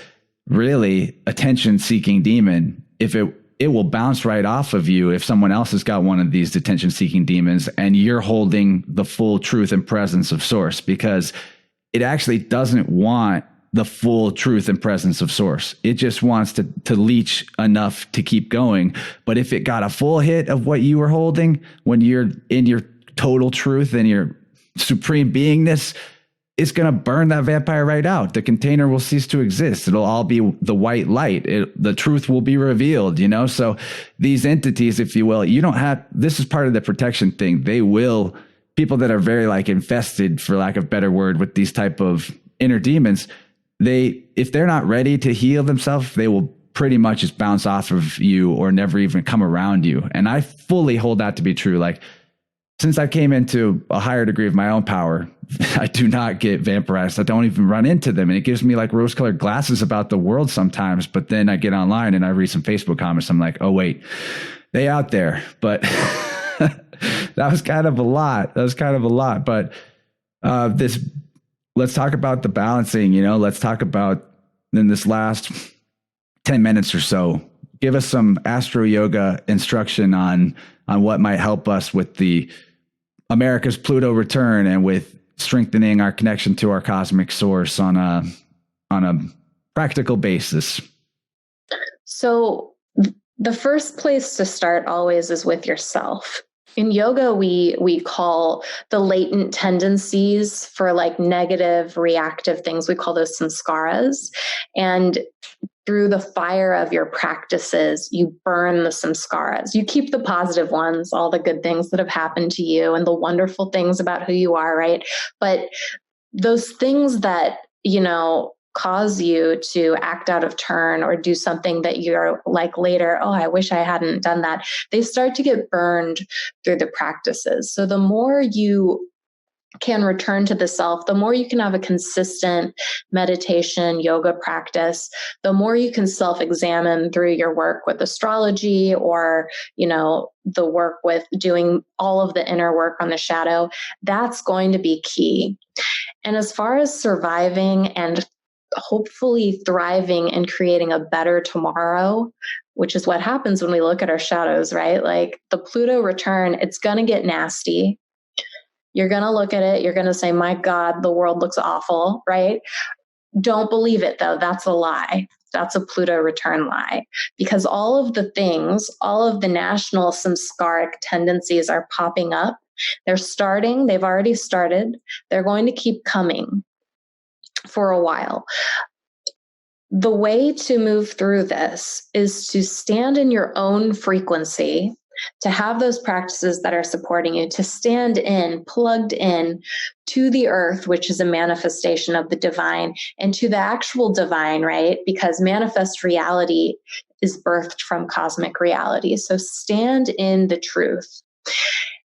really attention-seeking demon, if it will bounce right off of you if someone else has got one of these attention-seeking demons and you're holding the full truth and presence of source, because it actually doesn't want the full truth and presence of source. It just wants to leech enough to keep going. But if it got a full hit of what you were holding, when you're in your total truth and your supreme beingness, it's going to burn that vampire right out. The container will cease to exist. It'll all be the white light. The truth will be revealed, you know? So these entities, if you will, you don't have, this is part of the protection thing. They will, people that are very like infested, for lack of a better word, with these type of inner demons, if they're not ready to heal themselves, they will pretty much just bounce off of you or never even come around you. And I fully hold that to be true. Like, since I came into a higher degree of my own power, I do not get vampirized. I don't even run into them. And it gives me like rose-colored glasses about the world sometimes. But then I get online and I read some Facebook comments. I'm like, oh, wait, they out there. But that was kind of a lot. But let's talk about the balancing, you know, let's talk about in this last 10 minutes or so, give us some astro yoga instruction on what might help us with the America's Pluto return and with strengthening our connection to our cosmic source on a practical basis. So the first place to start always is with yourself. In yoga, we call the latent tendencies for like negative, reactive things, we call those samskaras. And through the fire of your practices, you burn the samskaras. You keep the positive ones, all the good things that have happened to you and the wonderful things about who you are, right? But those things that, you know, cause you to act out of turn or do something that you're like later, oh, I wish I hadn't done that, they start to get burned through the practices. So the more you can return to the self, the more you can have a consistent meditation, yoga practice, the more you can self-examine through your work with astrology or, you know, the work with doing all of the inner work on the shadow, that's going to be key. And as far as surviving and hopefully thriving and creating a better tomorrow, which is what happens when we look at our shadows, right? Like the Pluto return, it's going to get nasty. You're going to look at it. You're going to say, my God, the world looks awful, right? Don't believe it, though. That's a lie. That's a Pluto return lie. Because all of the things, all of the national samskaric tendencies are popping up. They're starting. They've already started. They're going to keep coming for a while. The way to move through this is to stand in your own frequency, to have those practices that are supporting you, to stand in, plugged in to the earth, which is a manifestation of the divine, and to the actual divine, right? Because manifest reality is birthed from cosmic reality. So stand in the truth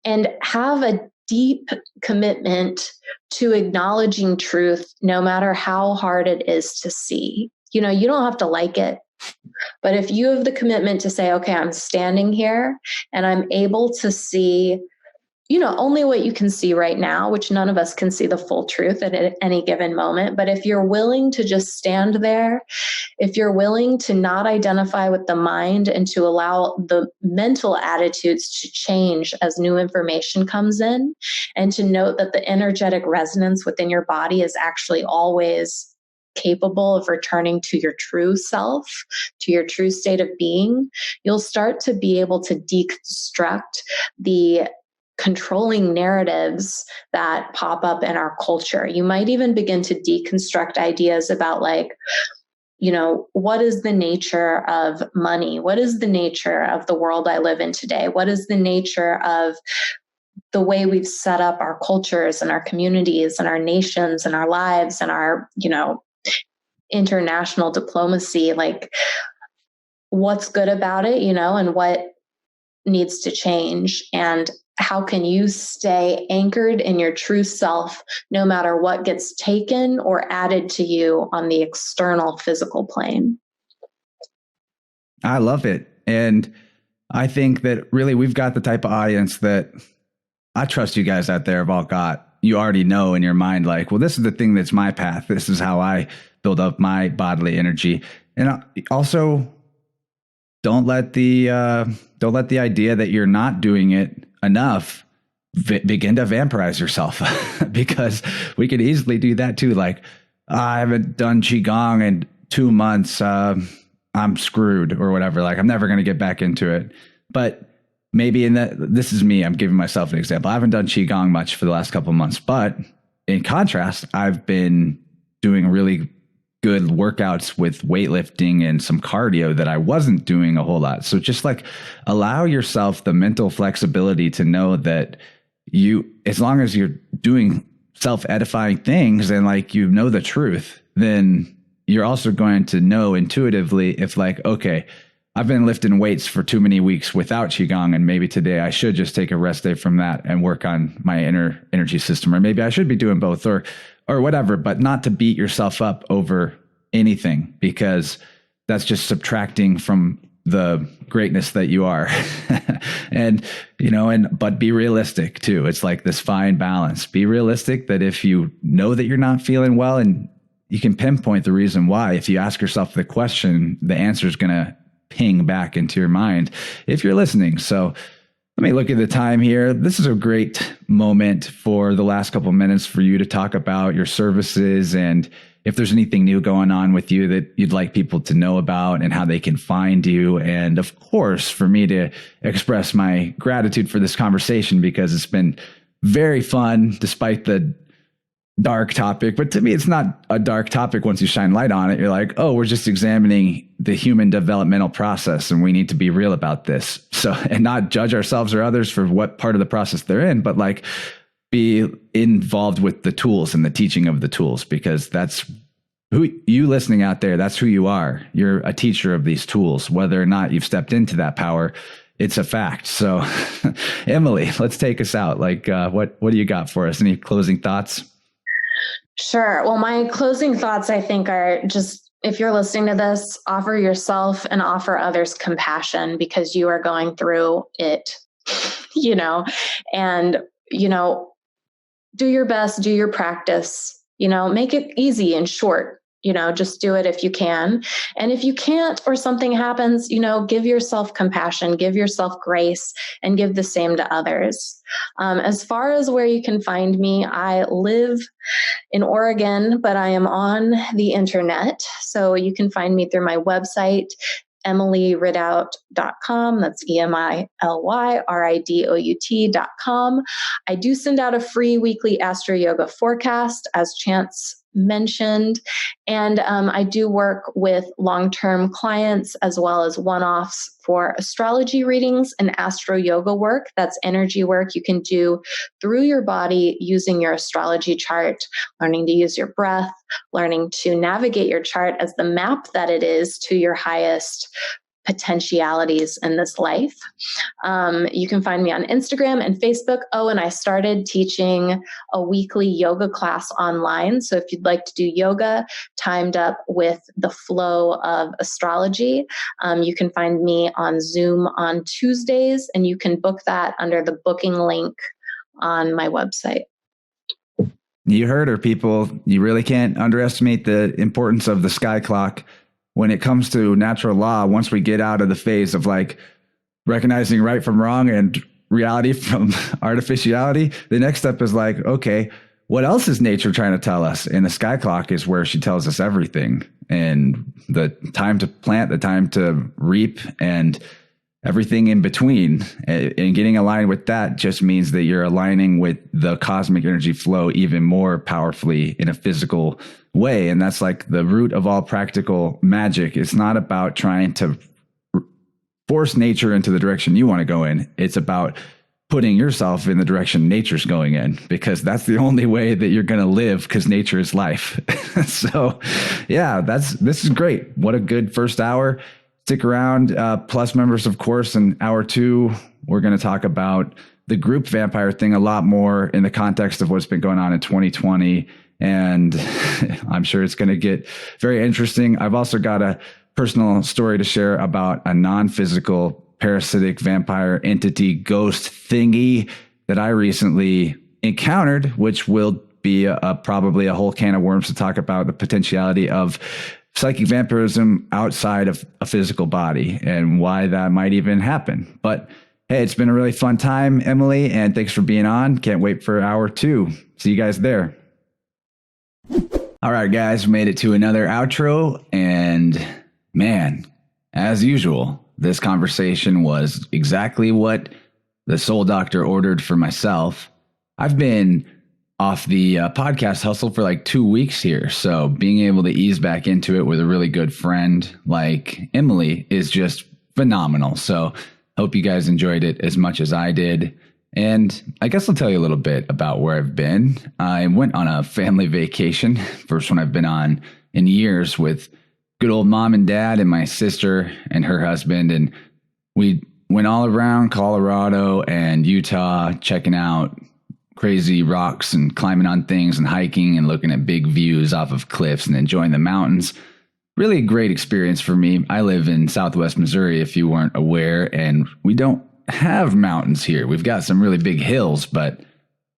and have a deep commitment to acknowledging truth, no matter how hard it is to see. You know, you don't have to like it. But if you have the commitment to say, okay, I'm standing here and I'm able to see, you know, only what you can see right now, which none of us can see the full truth at any given moment. But if you're willing to just stand there, if you're willing to not identify with the mind and to allow the mental attitudes to change as new information comes in, and to note that the energetic resonance within your body is actually always capable of returning to your true self, to your true state of being, you'll start to be able to deconstruct the controlling narratives that pop up in our culture. You might even begin to deconstruct ideas about like, you know, what is the nature of money? What is the nature of the world I live in today? What is the nature of the way we've set up our cultures and our communities and our nations and our lives and our, you know, international diplomacy? Like, what's good about it, you know, and what needs to change? And how can you stay anchored in your true self, no matter what gets taken or added to you on the external physical plane? I love it. And I think that really we've got the type of audience that I trust you guys out there have all got. You already know in your mind, like, well, this is the thing that's my path. This is how I build up my bodily energy. And also, don't let the idea that you're not doing it enough begin to vampirize yourself, because we could easily do that too. Like, I haven't done Qigong in 2 months. I'm screwed or whatever. Like, I'm never going to get back into it. But maybe this is me, I'm giving myself an example. I haven't done Qigong much for the last couple of months, but in contrast, I've been doing really good workouts with weightlifting and some cardio that I wasn't doing a whole lot. So just like allow yourself the mental flexibility to know that as long as you're doing self-edifying things and like, you know, the truth, then you're also going to know intuitively if like, okay, I've been lifting weights for too many weeks without Qigong, and maybe today I should just take a rest day from that and work on my inner energy system, or maybe I should be doing both, or whatever, but not to beat yourself up over anything, because that's just subtracting from the greatness that you are. And, you know, but be realistic too. It's like this fine balance. Be realistic that if you know that you're not feeling well and you can pinpoint the reason why, if you ask yourself the question, the answer is going to ping back into your mind if you're listening. So let me look at the time here. This is a great moment for the last couple of minutes for you to talk about your services and if there's anything new going on with you that you'd like people to know about and how they can find you. And of course, for me to express my gratitude for this conversation, because it's been very fun despite the dark topic. But to me, it's not a dark topic once you shine light on it. You're like, oh, we're just examining the human developmental process and we need to be real about this. So, and not judge ourselves or others for what part of the process they're in, but like be involved with the tools and the teaching of the tools, because that's who you listening out there. That's who you are. You're a teacher of these tools, whether or not you've stepped into that power. It's a fact. So Emily, let's take us out. Like, what do you got for us? Any closing thoughts? Sure. Well, my closing thoughts, I think, are just, if you're listening to this, offer yourself and offer others compassion, because you are going through it, you know, and, you know, do your best, do your practice, you know, make it easy and short. You know, just do it if you can. And if you can't, or something happens, you know, give yourself compassion, give yourself grace, and give the same to others. As far as where you can find me, I live in Oregon, but I am on the internet. So you can find me through my website, EmilyRidout.com. That's EmilyRidout.com. I do send out a free weekly Astro Yoga forecast, as Chance mentioned. And I do work with long-term clients as well as one-offs for astrology readings and astro yoga work. That's energy work you can do through your body using your astrology chart, learning to use your breath, learning to navigate your chart as the map that it is to your highest potentialities in this life. You can find me on Instagram and Facebook. Oh, and I started teaching a weekly yoga class online. So if you'd like to do yoga timed up with the flow of astrology, you can find me on Zoom on Tuesdays, and you can book that under the booking link on my website. You heard her, people. You really can't underestimate the importance of the sky clock. When it comes to natural law, once we get out of the phase of like recognizing right from wrong and reality from artificiality, the next step is like, okay, what else is nature trying to tell us? And the sky clock is where she tells us everything. And the time to plant, the time to reap, and everything in between. And getting aligned with that just means that you're aligning with the cosmic energy flow even more powerfully in a physical way. And that's like the root of all practical magic. It's not about trying to force nature into the direction you want to go in. It's about putting yourself in the direction nature's going in, because that's the only way that you're going to live, because nature is life. So yeah, this is great. What a good first hour. Stick around, Plus members, of course. In hour 2, we're going to talk about the group vampire thing a lot more in the context of what's been going on in 2020. And I'm sure it's going to get very interesting. I've also got a personal story to share about a non-physical parasitic vampire entity ghost thingy that I recently encountered, which will be probably a whole can of worms to talk about the potentiality of psychic vampirism outside of a physical body and why that might even happen. But hey, it's been a really fun time, Emily, and thanks for being on. Can't wait for hour 2. See you guys there. All right, guys, we made it to another outro, and man, as usual, this conversation was exactly what the Soul Doctor ordered for myself. I've been off the podcast hustle for like 2 weeks here. So being able to ease back into it with a really good friend like Emily is just phenomenal. So hope you guys enjoyed it as much as I did. And I guess I'll tell you a little bit about where I've been. I went on a family vacation, first one I've been on in years, with good old mom and dad and my sister and her husband. And we went all around Colorado and Utah, checking out crazy rocks and climbing on things and hiking and looking at big views off of cliffs and enjoying the mountains. Really a great experience for me. I live in Southwest Missouri, if you weren't aware, and we don't have mountains here. We've got some really big hills, but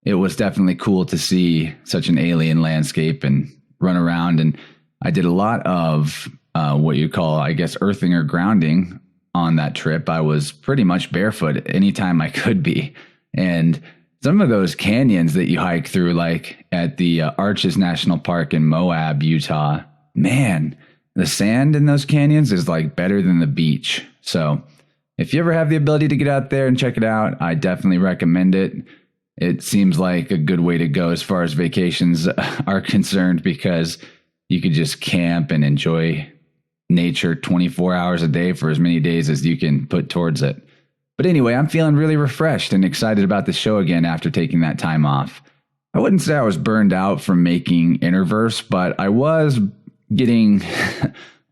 it was definitely cool to see such an alien landscape and run around. And I did a lot of what you call, I guess, earthing or grounding on that trip. I was pretty much barefoot anytime I could be. And some of those canyons that you hike through, like at the Arches National Park in Moab, Utah, man, the sand in those canyons is like better than the beach. So if you ever have the ability to get out there and check it out, I definitely recommend it. It seems like a good way to go as far as vacations are concerned, because you could just camp and enjoy nature 24 hours a day for as many days as you can put towards it. But anyway, I'm feeling really refreshed and excited about the show again after taking that time off. I wouldn't say I was burned out from making InnerVerse, but I was getting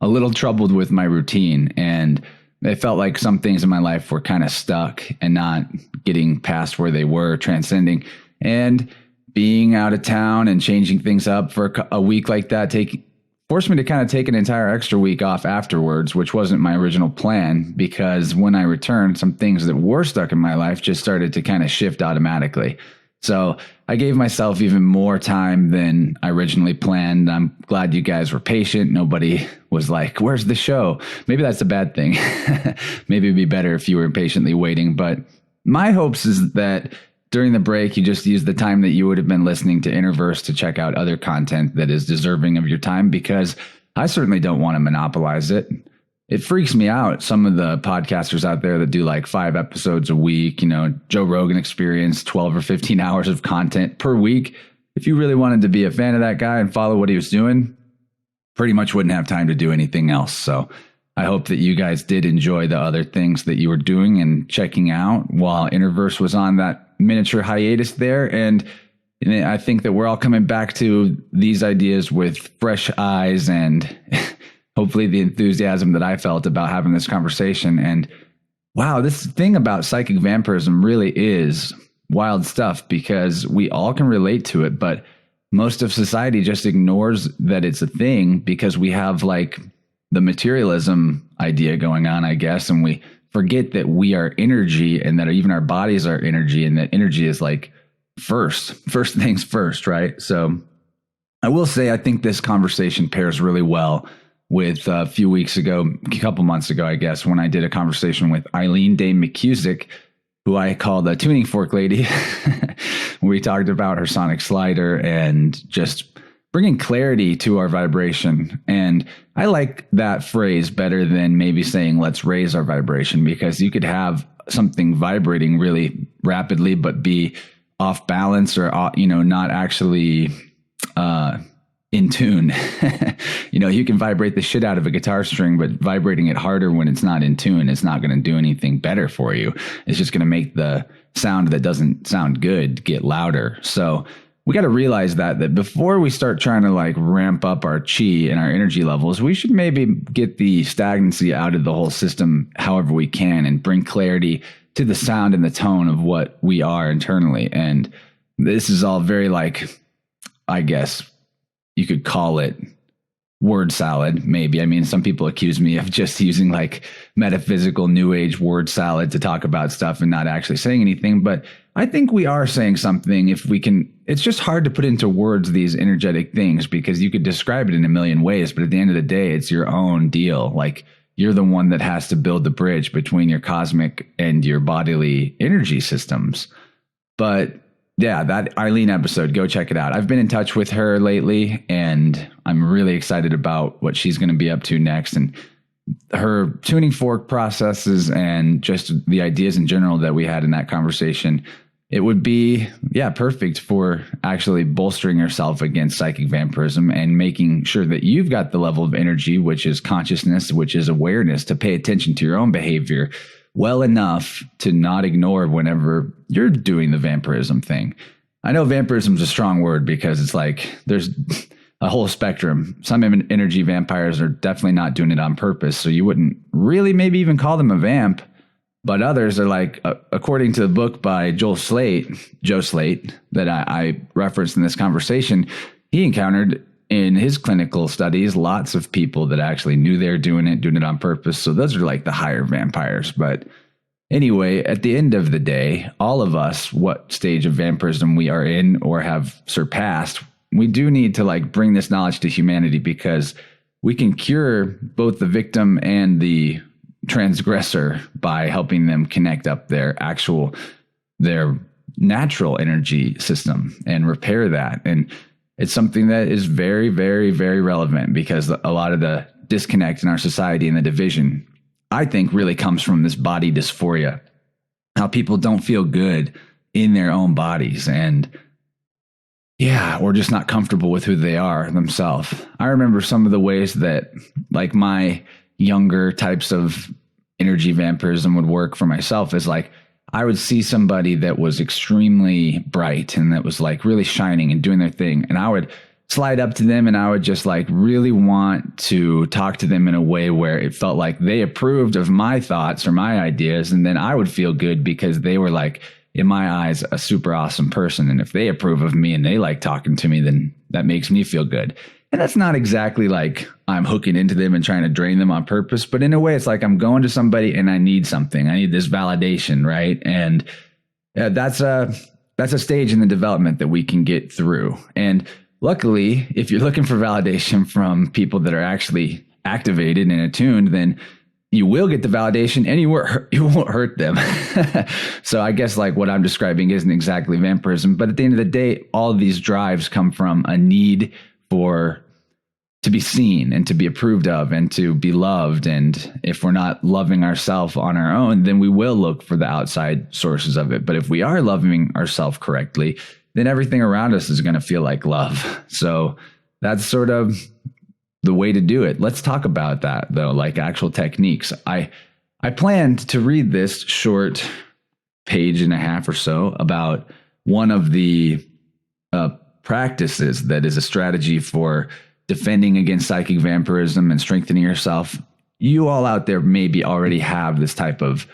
a little troubled with my routine, and it felt like some things in my life were kind of stuck and not getting past where they were, transcending. And being out of town and changing things up for a week like that forced me to kind of take an entire extra week off afterwards, which wasn't my original plan, because when I returned, some things that were stuck in my life just started to kind of shift automatically. So I gave myself even more time than I originally planned. I'm glad you guys were patient. Nobody was like, where's the show? Maybe that's a bad thing. Maybe it'd be better if you were patiently waiting. But my hopes is that during the break, you just use the time that you would have been listening to InnerVerse to check out other content that is deserving of your time, because I certainly don't want to monopolize it. It freaks me out, some of the podcasters out there that do like 5 episodes a week. You know, Joe Rogan Experience, 12 or 15 hours of content per week. If you really wanted to be a fan of that guy and follow what he was doing, pretty much wouldn't have time to do anything else. So I hope that you guys did enjoy the other things that you were doing and checking out while InnerVerse was on that miniature hiatus there. And I think that we're all coming back to these ideas with fresh eyes and hopefully the enthusiasm that I felt about having this conversation. And wow, this thing about psychic vampirism really is wild stuff, because we all can relate to it, but most of society just ignores that it's a thing because we have like the materialism idea going on, I guess, and we forget that we are energy, and that even our bodies are energy, and that energy is like first things first, right? So I will say, I think this conversation pairs really well with a few weeks ago, a couple months ago, I guess, when I did a conversation with Eileen Day McCusick, who I call the tuning fork lady. We talked about her sonic slider and just bringing clarity to our vibration. And I like that phrase better than maybe saying, let's raise our vibration, because you could have something vibrating really rapidly, but be off balance or, not actually in tune. You can vibrate the shit out of a guitar string, but vibrating it harder when it's not in tune, it's not going to do anything better for you. It's just going to make the sound that doesn't sound good get louder. So we got to realize that before we start trying to like ramp up our chi and our energy levels, we should maybe get the stagnancy out of the whole system however we can, and bring clarity to the sound and the tone of what we are internally. And this is all very like, I guess you could call it word salad, maybe. I mean, some people accuse me of just using like metaphysical new age word salad to talk about stuff and not actually saying anything. But I think we are saying something if we can. It's just hard to put into words these energetic things, because you could describe it in a million ways. But at the end of the day, it's your own deal. Like, you're the one that has to build the bridge between your cosmic and your bodily energy systems. But yeah, that Eileen episode, go check it out. I've been in touch with her lately, and I'm really excited about what she's going to be up to next. And her tuning fork processes and just the ideas in general that we had in that conversation, it would be, perfect for actually bolstering yourself against psychic vampirism and making sure that you've got the level of energy, which is consciousness, which is awareness, to pay attention to your own behavior well enough to not ignore whenever you're doing the vampirism thing. I know vampirism is a strong word because it's like there's a whole spectrum. Some energy vampires are definitely not doing it on purpose, so you wouldn't really maybe even call them a vamp. But others are like, according to the book by Joe Slate, that I referenced in this conversation, he encountered in his clinical studies lots of people that actually knew they're doing it on purpose. So those are like the higher vampires. But anyway, at the end of the day, all of us, what stage of vampirism we are in or have surpassed, we do need to like bring this knowledge to humanity, because we can cure both the victim and the transgressor by helping them connect up their natural energy system and repair that. And it's something that is very, very, very relevant, because a lot of the disconnect in our society and the division, I think, really comes from this body dysphoria, how people don't feel good in their own bodies and or just not comfortable with who they are themselves. I remember some of the ways that like my younger types of energy vampirism would work for myself is like, I would see somebody that was extremely bright and that was like really shining and doing their thing. And I would slide up to them and I would just like really want to talk to them in a way where it felt like they approved of my thoughts or my ideas. And then I would feel good because they were like, in my eyes, a super awesome person. And if they approve of me and they like talking to me, then that makes me feel good. And that's not exactly like I'm hooking into them and trying to drain them on purpose, but in a way, it's like I'm going to somebody and I need something. I need this validation, right? And that's a stage in the development that we can get through. And luckily, if you're looking for validation from people that are actually activated and attuned, then you will get the validation and you won't hurt them. So I guess like what I'm describing isn't exactly vampirism, but at the end of the day, all of these drives come from a need to be seen and to be approved of and to be loved. And if we're not loving ourselves on our own, then we will look for the outside sources of it. But if we are loving ourselves correctly, then everything around us is going to feel like love. So that's sort of the way to do it. Let's talk about that though, like actual techniques. I planned to read this short page and a half or so about one of the practices that is a strategy for defending against psychic vampirism and strengthening yourself. You all out there maybe already have this type of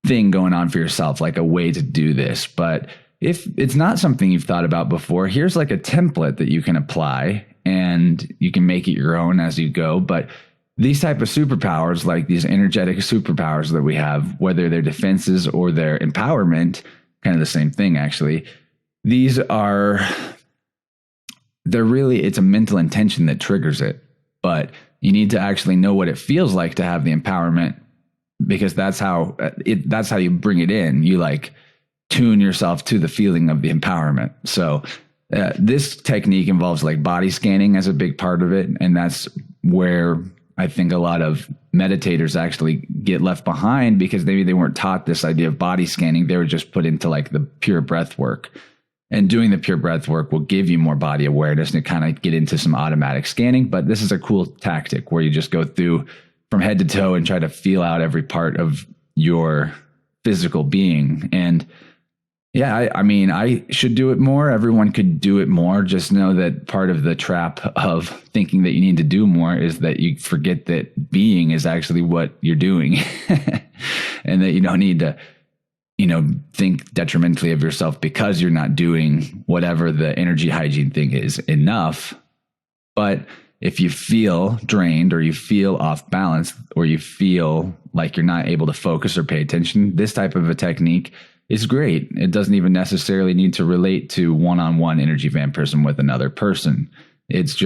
thing going on for yourself, like a way to do this. But if it's not something you've thought about before, here's like a template that you can apply and you can make it your own as you go. But these type of superpowers, like these energetic superpowers that we have, whether they're defenses or they're empowerment, kind of the same thing actually, it's a mental intention that triggers it. But you need to actually know what it feels like to have the empowerment, because that's how you bring it in. You like tune yourself to the feeling of the empowerment. So this technique involves like body scanning as a big part of it. And that's where I think a lot of meditators actually get left behind, because maybe they weren't taught this idea of body scanning. They were just put into like the pure breath work. And doing the pure breath work will give you more body awareness and kind of get into some automatic scanning. But this is a cool tactic where you just go through from head to toe and try to feel out every part of your physical being. And I mean, I should do it more. Everyone could do it more. Just know that part of the trap of thinking that you need to do more is that you forget that being is actually what you're doing and that you don't need to, think detrimentally of yourself because you're not doing whatever the energy hygiene thing is enough. But if you feel drained or you feel off balance or you feel like you're not able to focus or pay attention, this type of a technique is great. It doesn't even necessarily need to relate to one-on-one energy vampirism with another person. This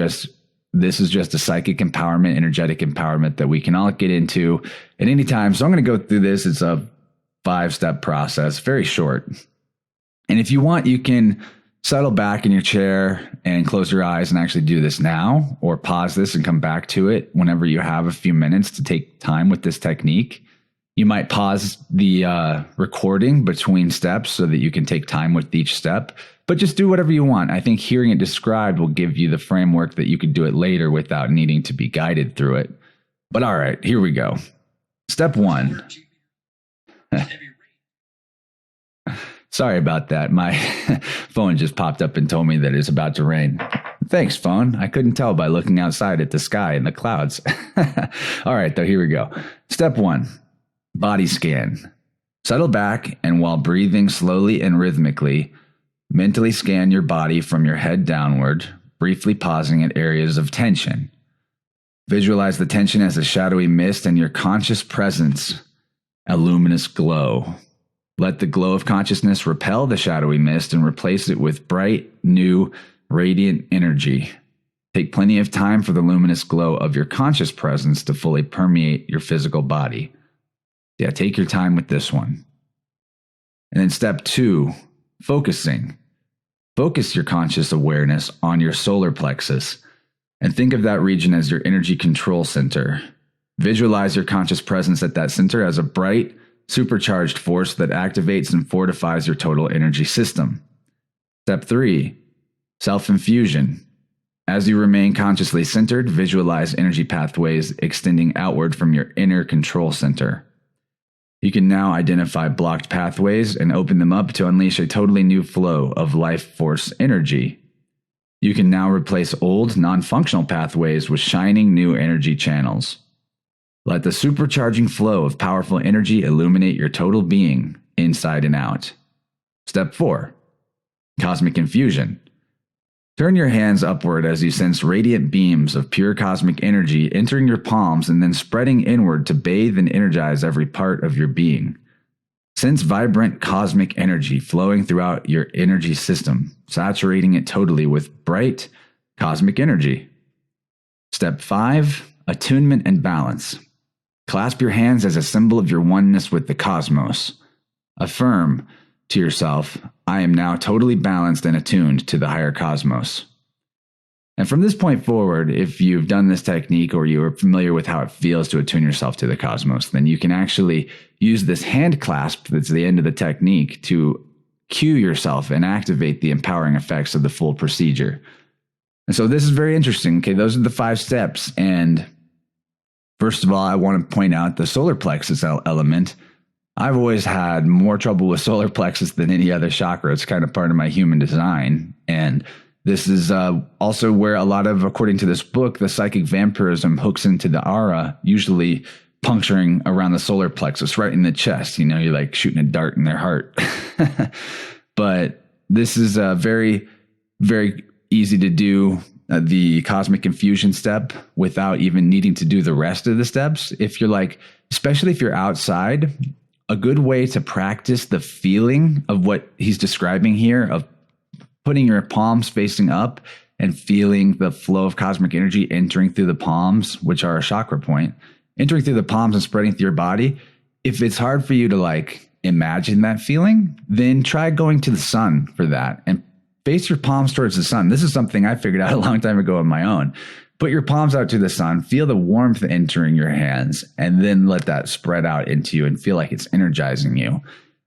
is just a psychic empowerment, energetic empowerment that we can all get into at any time. So I'm going to go through this. It's a 5-step process, very short. And if you want, you can settle back in your chair and close your eyes and actually do this now, or pause this and come back to it whenever you have a few minutes to take time with this technique. You might pause the recording between steps so that you can take time with each step, but just do whatever you want. I think hearing it described will give you the framework that you could do it later without needing to be guided through it. But all right, here we go. Step 1. Sorry about that. My phone just popped up and told me that it's about to rain. Thanks, phone. I couldn't tell by looking outside at the sky and the clouds. All right, though, here we go. Step 1, body scan. Settle back, and while breathing slowly and rhythmically, mentally scan your body from your head downward, briefly pausing at areas of tension. Visualize the tension as a shadowy mist and your conscious presence, a luminous glow. Let the glow of consciousness repel the shadowy mist and replace it with bright, new, radiant energy. Take plenty of time for the luminous glow of your conscious presence to fully permeate your physical body. Yeah, take your time with this one. And then step 2, focusing. Focus your conscious awareness on your solar plexus and think of that region as your energy control center. Visualize your conscious presence at that center as a bright, supercharged force that activates and fortifies your total energy system. Step 3, self-infusion. As you remain consciously centered, visualize energy pathways extending outward from your inner control center. You can now identify blocked pathways and open them up to unleash a totally new flow of life force energy. You can now replace old, non-functional pathways with shining new energy channels. Let the supercharging flow of powerful energy illuminate your total being, inside and out. Step 4, cosmic infusion. Turn your hands upward as you sense radiant beams of pure cosmic energy entering your palms and then spreading inward to bathe and energize every part of your being. Sense vibrant cosmic energy flowing throughout your energy system, saturating it totally with bright cosmic energy. Step 5, attunement and balance. Clasp your hands as a symbol of your oneness with the cosmos. Affirm to yourself, I am now totally balanced and attuned to the higher cosmos. And from this point forward, if you've done this technique or you are familiar with how it feels to attune yourself to the cosmos, then you can actually use this hand clasp that's the end of the technique to cue yourself and activate the empowering effects of the full procedure. And so this is very interesting. Okay, those are the 5 steps. And first of all, I want to point out the solar plexus element. I've always had more trouble with solar plexus than any other chakra. It's kind of part of my human design. And this is also where a lot of, according to this book, the psychic vampirism hooks into the aura, usually puncturing around the solar plexus, right in the chest. You know, you're like shooting a dart in their heart. But this is very, very easy to do. The cosmic infusion step without even needing to do the rest of the steps. If you're like, especially if you're outside, a good way to practice the feeling of what he's describing here, of putting your palms facing up and feeling the flow of cosmic energy entering through the palms, which are a chakra point, entering through the palms and spreading through your body. If it's hard for you to like imagine that feeling, then try going to the sun for that and face your palms towards the sun. This is something I figured out a long time ago on my own. Put your palms out to the sun, feel the warmth entering your hands, and then let that spread out into you and feel like it's energizing you.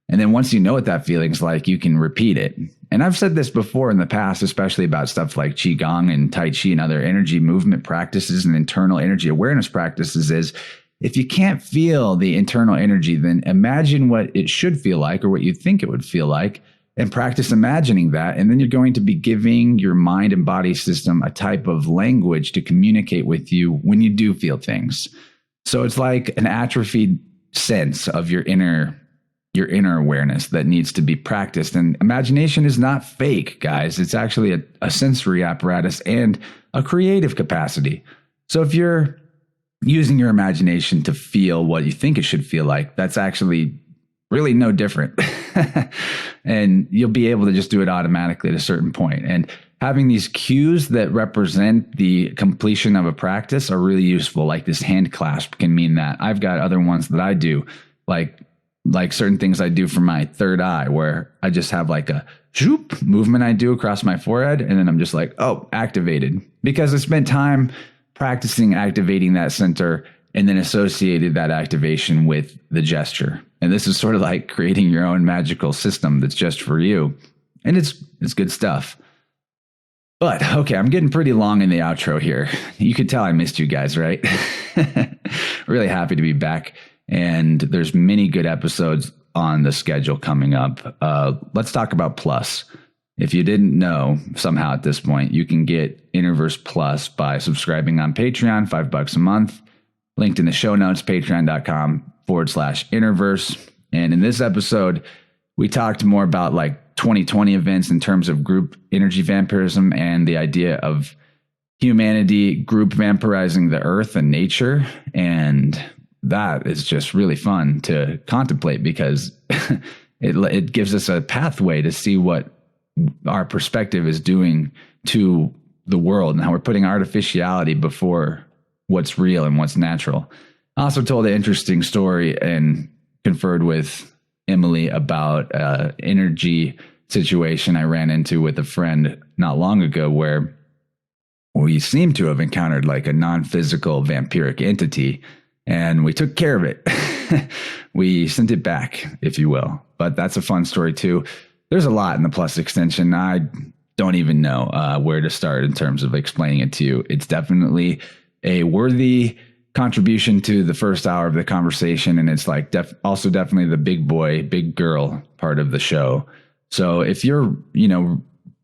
And then once you know what that feeling's like, you can repeat it. And I've said this before in the past, especially about stuff like Qigong and Tai Chi and other energy movement practices and internal energy awareness practices, is if you can't feel the internal energy, then imagine what it should feel like or what you think it would feel like, and practice imagining that. And then you're going to be giving your mind and body system a type of language to communicate with you when you do feel things. So it's like an atrophied sense of your inner awareness that needs to be practiced. And imagination is not fake, guys. It's actually a sensory apparatus and a creative capacity. So if you're using your imagination to feel what you think it should feel like, that's actually really no different. And you'll be able to just do it automatically at a certain point. And having these cues that represent the completion of a practice are really useful. Like this hand clasp can mean that. I've got other ones that I do, like certain things I do for my third eye, where I just have like a zoop movement I do across my forehead. And then I'm just like, oh, activated. Because I spent time practicing activating that center and then associated that activation with the gesture. And this is sort of like creating your own magical system that's just for you. And it's good stuff. But okay, I'm getting pretty long in the outro here. You could tell I missed you guys, right? Really happy to be back. And there's many good episodes on the schedule coming up. Let's talk about Plus. If you didn't know somehow at this point, you can get InnerVerse Plus by subscribing on Patreon, $5 a month. Linked in the show notes, patreon.com/InnerVerse. And in this episode, we talked more about like 2020 events in terms of group energy vampirism and the idea of humanity group vampirizing the earth and nature. And that is just really fun to contemplate because it gives us a pathway to see what our perspective is doing to the world and how we're putting artificiality before what's real and what's natural. I also told an interesting story and conferred with Emily about energy situation I ran into with a friend not long ago where we seem to have encountered like a non-physical vampiric entity, and we took care of it. We sent it back, if you will. But that's a fun story too. There's a lot in the Plus extension. I don't even know where to start in terms of explaining it to you. It's definitely a worthy contribution to the first hour of the conversation, and it's like also definitely the big boy, big girl part of the show. So if you're,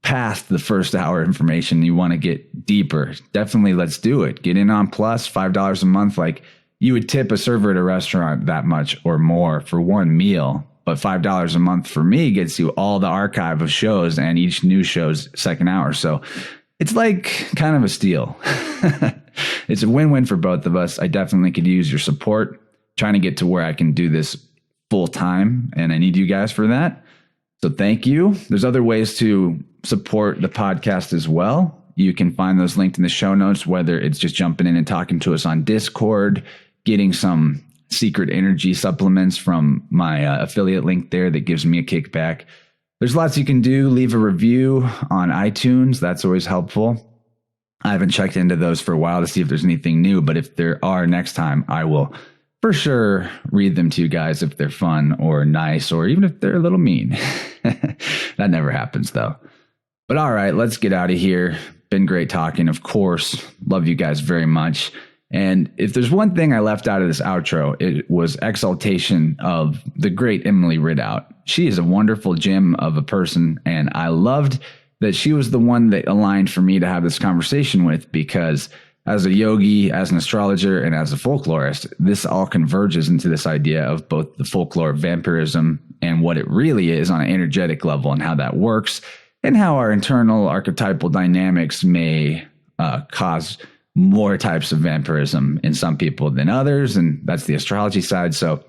past the first hour information, you want to get deeper, definitely let's do it. Get in on Plus, $5 a month. Like you would tip a server at a restaurant that much or more for one meal, but $5 a month for me gets you all the archive of shows and each new show's second hour. So it's like kind of a steal. It's a win-win for both of us. I definitely could use your support trying to get to where I can do this full time, and I need you guys for that. So thank you. There's other ways to support the podcast as well. You can find those linked in the show notes, whether it's just jumping in and talking to us on Discord, getting some secret energy supplements from my affiliate link there that gives me a kickback. There's lots you can do. Leave a review on iTunes. That's always helpful. I haven't checked into those for a while to see if there's anything new, but if there are next time, I will for sure read them to you guys if they're fun or nice, or even if they're a little mean. That never happens though. But all right, let's get out of here. Been great talking, of course. Love you guys very much. And if there's one thing I left out of this outro, it was exaltation of the great Emily Ridout. She is a wonderful gem of a person, and I loved that she was the one that aligned for me to have this conversation with, because as a yogi, as an astrologer, and as a folklorist, this all converges into this idea of both the folklore of vampirism and what it really is on an energetic level and how that works, and how our internal archetypal dynamics may cause more types of vampirism in some people than others. And that's the astrology side. So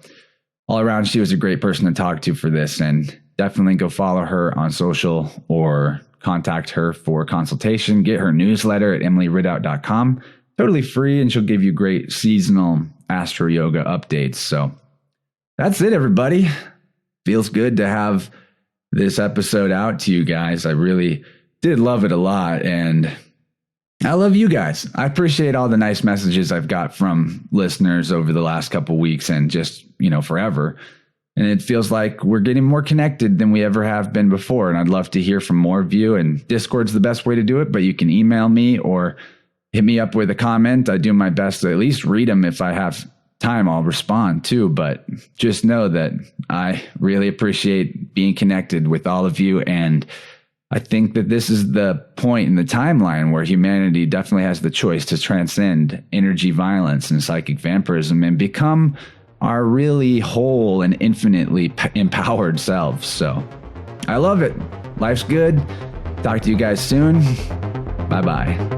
all around, she was a great person to talk to for this, and definitely go follow her on social or contact her for consultation. Get her newsletter at emilyridout.com. Totally free, and she'll give you great seasonal astro yoga updates. So that's it, everybody. Feels good to have this episode out to you guys. I really did love it a lot, and I love you guys. I appreciate all the nice messages I've got from listeners over the last couple of weeks and just, forever. And it feels like we're getting more connected than we ever have been before. And I'd love to hear from more of you. And Discord's the best way to do it, but you can email me or hit me up with a comment. I do my best to at least read them. If I have time, I'll respond too. But just know that I really appreciate being connected with all of you. And I think that this is the point in the timeline where humanity definitely has the choice to transcend energy violence and psychic vampirism and become our really whole and infinitely empowered selves. So I love it. Life's good. Talk to you guys soon. Bye-bye.